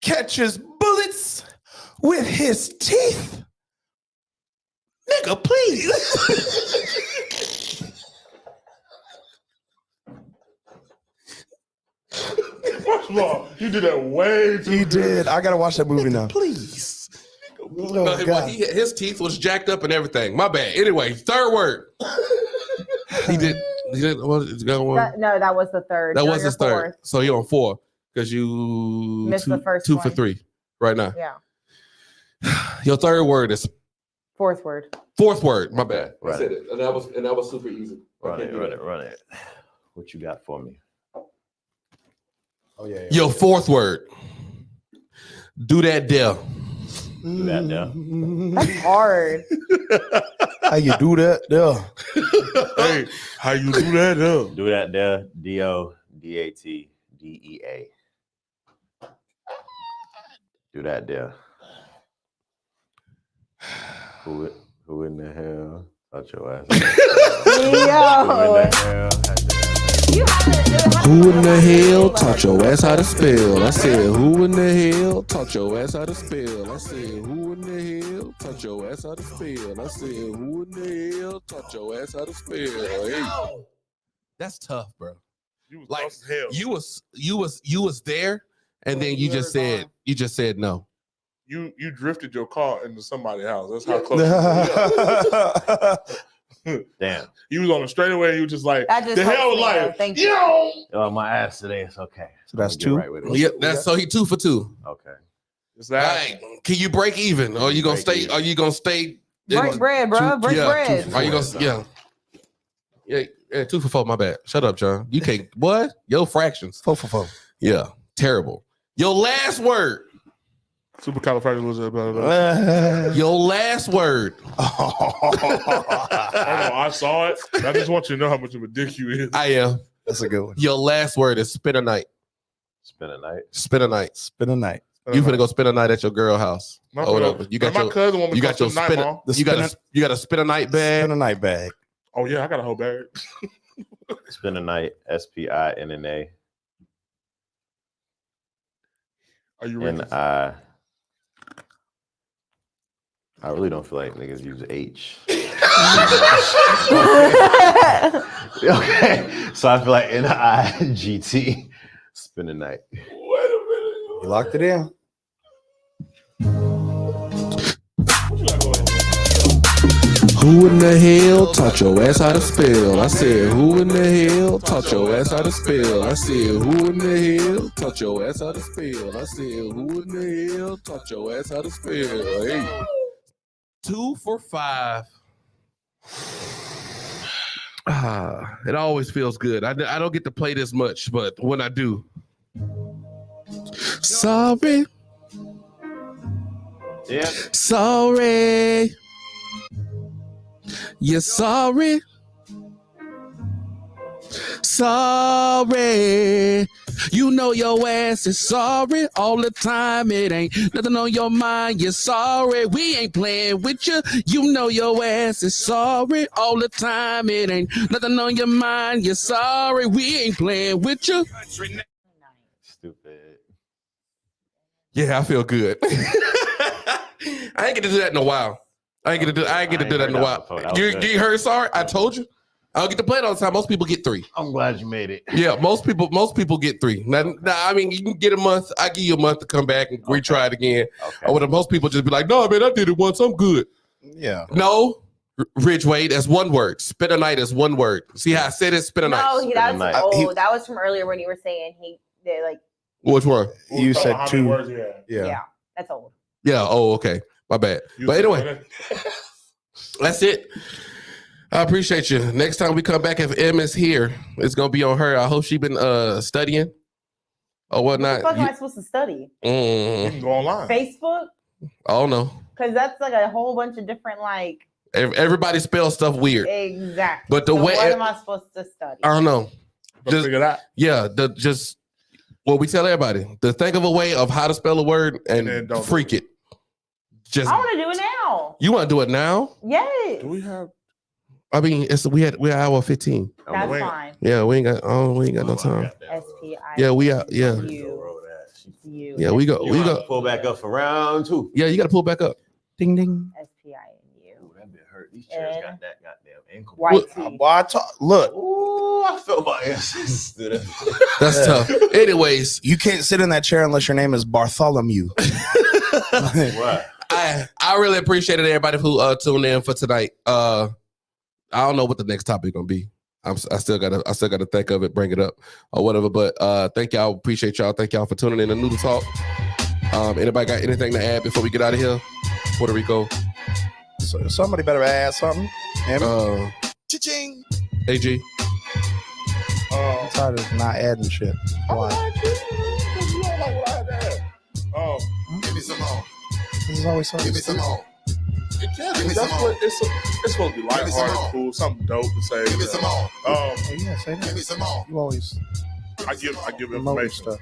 Catches bullets with his teeth. Nigga, please. First of all, you did that way too He good. did. I gotta watch that movie now. Please. Oh, God. His teeth was jacked up and everything. My bad. Anyway, third word. He did. What is going on? No, that was the third. That You're was on his your third. fourth. So you're on 4 because you Missed the first two for one. 3 right now. Yeah. Your third word is Fourth word. fourth word. My bad. Right. I said it, and that was super easy. Run it. What you got for me? Oh yeah. Your fourth word. Do that there. Do that there. That's hard. How you do that? Yeah. Hey, how you do that? Do that there. DODATDEA. Do that there. Who in the hell? Touch your ass. Who in Yo. the hell? You have to. Who in the hell taught your ass how to spell? I said, who in the hell taught your ass how to spell? I said, who in the hell taught your ass how to spell? I said, who in the hell taught your ass how to spell? Hey. That's tough, bro. You was Like close as hell. you was there, and then you just said no. You drifted your car into somebody's house. That's how close you Damn. You was on the straightaway and you just like, That just the hell helps with me, though. life. Thank you. Yo! Oh, my ass today. It's okay. So that's I'm gonna get 2. Right with it. Yeah, that's so he 2 for 2. Okay. It's that. Like, can you break even? Or are you gonna Break stay? even. Are you gonna stay? Break bread, bro. Break bread. Are you gonna? Yeah. 2 for 4. My bad. Shut up, John. You can't. What? Yo, fractions. 4 for 4. Yeah, terrible. Your last word. Supercalifragilisticexpialidocious. Your last word. I saw it. I just want you to know how much of a dick you is. I am. That's a good one. Your last word is spend a night. Spend a night. Spend a night. Spend a night. You finna go spend a night at your girl house. My or whatever. You got my your. cousin want me You to got your spend spin. night, Mom. You got a spend a night bag. Spend a night bag. Oh yeah, I got a whole bag. Spend a night. SPINNA. Are you ready? And I really don't feel like niggas use H. Okay. So I feel like NIGT. Spend a night. Wait a minute. You locked it in. What you got going on? Who in the hell taught your ass how to spell? I said, who in the hell taught your ass how to spell? I said, who in the hell taught your ass how to spell? I said, who in the hell taught your ass how to spell? Hey. 2 for 5. It always feels good. I don't get to play this much, but when I do. Sorry. Yeah. Sorry. You're sorry. Sorry. You know your ass is sorry all the time. It ain't nothing on your mind. You're sorry. We ain't playing with you. You know your ass is sorry all the time. It ain't nothing on your mind. You're sorry. We ain't playing with you. Stupid. Yeah, I feel good. I ain't get to do that in a while. I ain't get to do that in a while. You heard sorry? I told you. I don't get to play it all the time. Most people get 3. I'm glad you made it. Yeah, most people get 3. Now, I mean, you can get a month. I give you a month to come back and retry it again. Okay. Or most people just be like, no, man, I did it once. I'm good. Yeah. No, Ridgeway, that's one word. Spend a night is one word. See how I said it? Spend a night. No, Spend a night. that was from earlier when you were saying they like. Which one? You said How many 2. words you had? Yeah. That's old. Yeah. Oh, okay. My bad. But anyway, that's it. I appreciate you. Next time we come back, if Em is here, it's gonna be on her. I hope she been studying or whatnot. What the fuck am I supposed to study? You can go online. Facebook? I don't know. Because that's like a whole bunch of different like. Everybody spells stuff weird. Exactly. But the so way what am I supposed to study? I don't know. Just figure that. Yeah, just what we tell everybody. To think of a way of how to spell a word and then don't freak do it. Just I want to do it now. you want to do it now? Yes. Do we have? I mean, we're hour 15. That's wait. fine. Yeah, we ain't got no time. SPI. Yeah, we are. Yeah, You. yeah, we go. Pull back up for round 2. Yeah, you got to pull back up. Ding ding. SPI and you. Ooh, that bit hurt. These chairs got that goddamn ankle. YT. Boy, look, Ooh, I felt my ass. That's tough. Anyways, you can't sit in that chair unless your name is Bartholomew. What? I really appreciated everybody who tuned in for tonight. I don't know what the next topic gonna be. I still gotta think of it, bring it up or whatever. But thank y'all, appreciate y'all. Thank y'all for tuning in to Noodle Talk. Anybody got anything to add before we get out of here? Puerto Rico. So somebody better add something. Cha-ching. AG. I'm tired of not adding shit. Why? Give me some more. This is always something. Give me some more. It's supposed to be lighthearted, cool, something dope to say. Give me some more. Yeah, say that. Give me some more. You always I give promote information. stuff.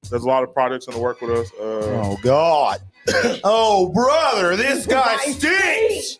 There's a lot of projects in the work with us. Oh God. Oh brother, this guy stinks.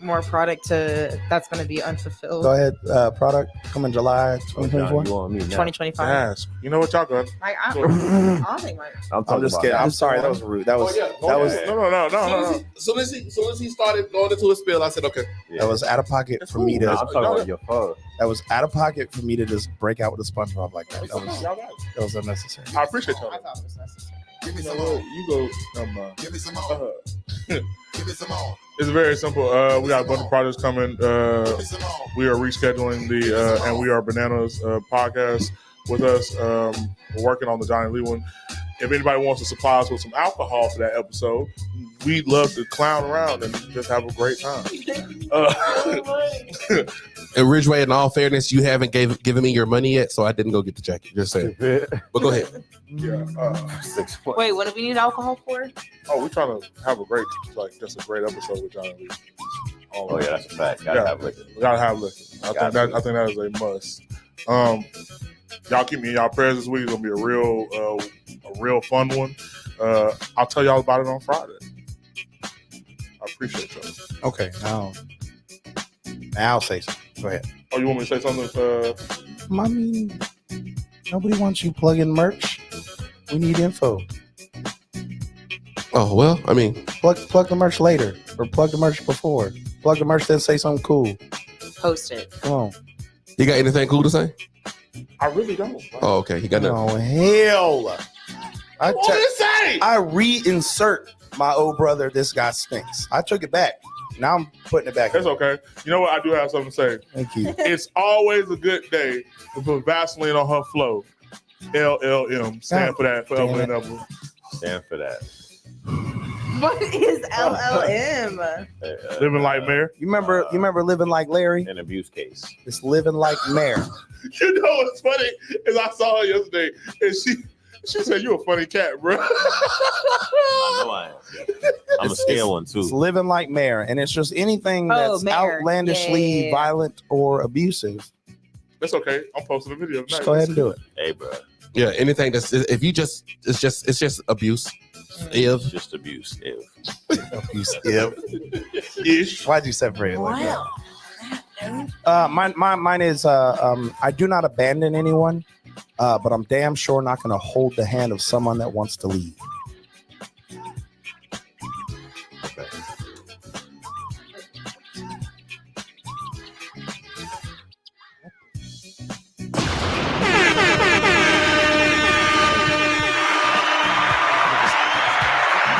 More product that's going to be unfulfilled. Go ahead. Product coming July You 2024. want me now? 2025. Yes. You know what y'all got? Like, I don't think like I'm just kidding. I'm sorry. That was rude. That was No. Soon as he started going into a spill, I said, okay. that was out of pocket for me to. No, I'm talking about your phone. That was out of pocket for me to just break out with a SpongeBob like that. Y'all got it. That was unnecessary. I appreciate y'all. I thought it was necessary. Give me some more. You go. Give me some more. Give me some more. It's very simple. We got a bunch of projects coming. Give me some more. We are rescheduling the and we are bananas podcast with us. We're working on the Johnny Lee one. If anybody wants to supply us with some alcohol for that episode, we'd love to clown around and just have a great time. And Ridgeway, in all fairness, you haven't given me your money yet, so I didn't go get the jacket. Just saying. But go ahead. Yeah. Wait, what do we need alcohol for? We're trying to have a great, just a great episode with Johnny Lee. Oh yeah, that's a fact. Gotta have liquor. We gotta have liquor. I think that is a must. Y'all keep me in y'all prayers this week. It's gonna be a real fun one. I'll tell y'all about it on Friday. I appreciate y'all. Okay, now I'll say something. Go ahead. Oh, you want me to say something? I mean, nobody wants you plugging merch. We need info. Oh, well, I mean. Plug the merch later. Or plug the merch before. Plug the merch, then say something cool. Post it. Come on. You got anything cool to say? I really don't. Oh, okay. He got nothing. Oh, hell. What did it say? I reinsert my old brother, this guy stinks. I took it back. Now I'm putting it back. That's okay. You know what? I do have something to say. Thank you. It's always a good day to put Vaseline on her flow. LLM. Stand for that. Forever and ever. Stand for that. What is LLM? Living like mayor. You remember living like Larry? An abuse case. It's living like mayor. You know what's funny is I saw her yesterday and she said, "You a funny cat, bro." I know I am. I'm a scale one too. It's living like mayor, and it's just anything that's mayor. outlandishly Yeah. violent or abusive. That's okay. I'm posting a video Just tonight. go ahead and do it. Hey, bro. Yeah, anything that's if you just it's just abuse. It's just abuse. Abusive. Ish. Why'd you separate it like Wow. that? Mine is I do not abandon anyone, but I'm damn sure not going to hold the hand of someone that wants to leave.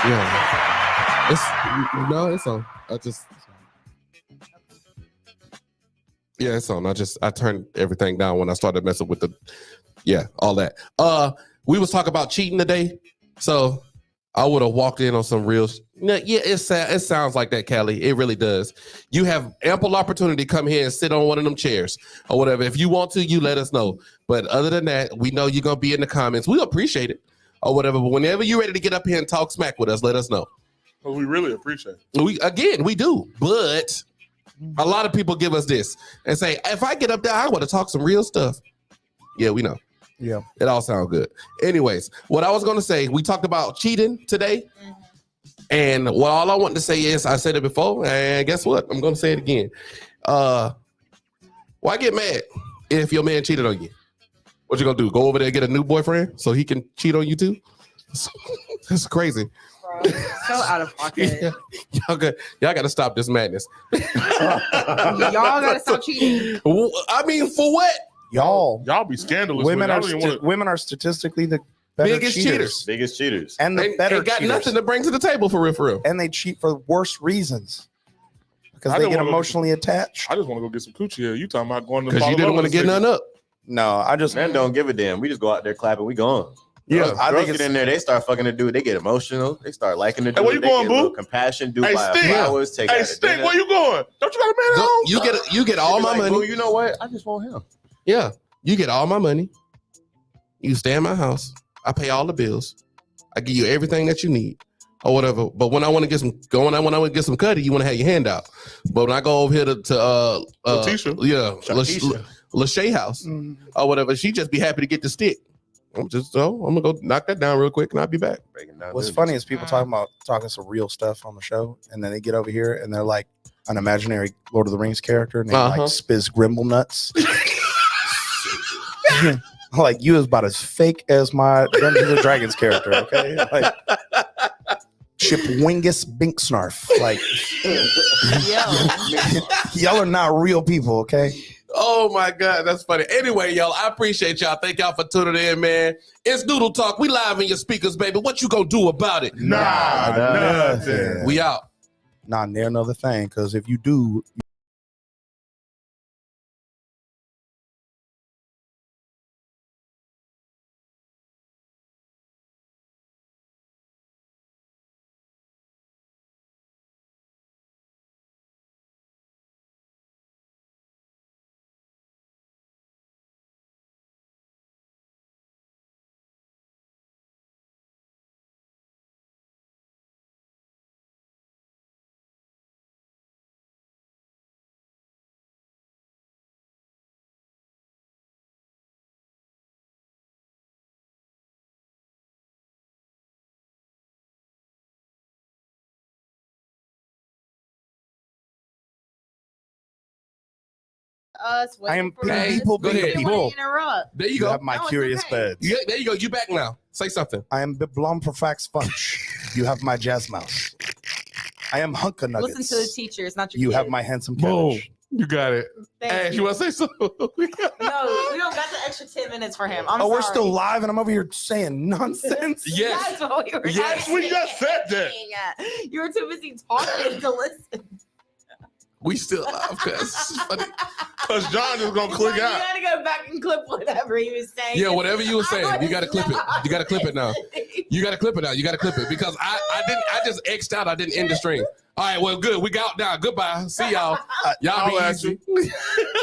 Yeah. It's on. It's on. I turned everything down when I started messing with all that. We was talking about cheating today. So I would have walked in on some real it sounds like that, Callie. It really does. You have ample opportunity to come here and sit on one of them chairs or whatever. If you want to, you let us know. But other than that, we know you're gonna be in the comments. We appreciate it or whatever. But whenever you're ready to get up here and talk smack with us, let us know. Well, we really appreciate it. We do, but a lot of people give us this and say, if I get up there, I want to talk some real stuff. Yeah, we know. Yeah. It all sounds good. Anyways, what I was going to say, we talked about cheating today. And what all I wanted to say is, I said it before, and guess what? I'm going to say it again. Why get mad if your man cheated on you? What you going to do? Go over there and get a new boyfriend so he can cheat on you too? That's crazy. Bro, so out of pocket. Y'all got to stop this madness. Y'all gotta stop cheating. I mean, for what? Y'all be scandalous. women I are don't even wanna- women are statistically the better Biggest cheaters. Biggest cheaters. And the better Ain't got cheaters. nothing to bring to the table for real. And they cheat for worse reasons. Because I they don't get wanna- emotionally attached. I just want to go get some coochie here. You talking about going to Because you didn't want to get none up. No, I just Men don't give a damn. We just go out there clapping. We gone. Yeah, Girls, I girls think get in there. They start fucking the dude. They get emotional. They start liking the dude. Hey, where you they going, get a little boo? compassion. Do Hey, buy Stink. flowers. Take out Hey, to Stink, dinner. where you going? Don't you got a man at home? You get all They be my like, money. "Boo, you know what? I just want him." Yeah, you get all my money. You stay in my house. I pay all the bills. I give you everything that you need, or whatever. But when I want to get some cutty, you want to have your hand out. But when I go over here to Letitia. Shakisha. Lachey house or whatever, she just be happy to get the stick. I'm gonna go knock that down real quick, and I'll be back. Breaking down What's business. funny is people talking some real stuff on the show, and then they get over here and they're like an imaginary Lord of the Rings character named like Spiz Grimble Nuts. Like you is about as fake as my Dungeons and Dragons character, okay? Like Ship Wingus Binksnarf. Like y'all are not real people, okay? Oh my God, that's funny. Anyway, y'all, I appreciate y'all. Thank y'all for tuning in, man. It's Noodle Talk. We live in your speakers, baby. What you gonna do about it? Nothing. We out. Not near another thing, because if you do, Us I am waiting for Hey, people go being ahead. people. Interrupt. There you You go. have my No, it's curious okay. beds. Yeah, there you go. You back now. Say something. I am Blom Profax Funch. You have my jazz mouse. I am Hunka Nuggets. Listen to the teacher. It's not your You kid. have my handsome Boom. cabbage. You got it. Thank Ash, you. you want to say something? No, we don't got the extra 10 minutes for him. I'm Oh, sorry. we're still live and I'm over here saying nonsense. Yes. That's what we were Yes. saying. We just said that. You were too busy talking to listen. We still live, cuz. Because John is going to click You out. gotta go back and clip whatever he was saying. Yeah, whatever you were saying, you gotta clip it. You gotta clip it now. You gotta clip it now. You gotta clip it because I just X'd out. I didn't end the stream. All right, well, good. We got out now. Goodbye. See y'all. Y'all be I'll ask easy.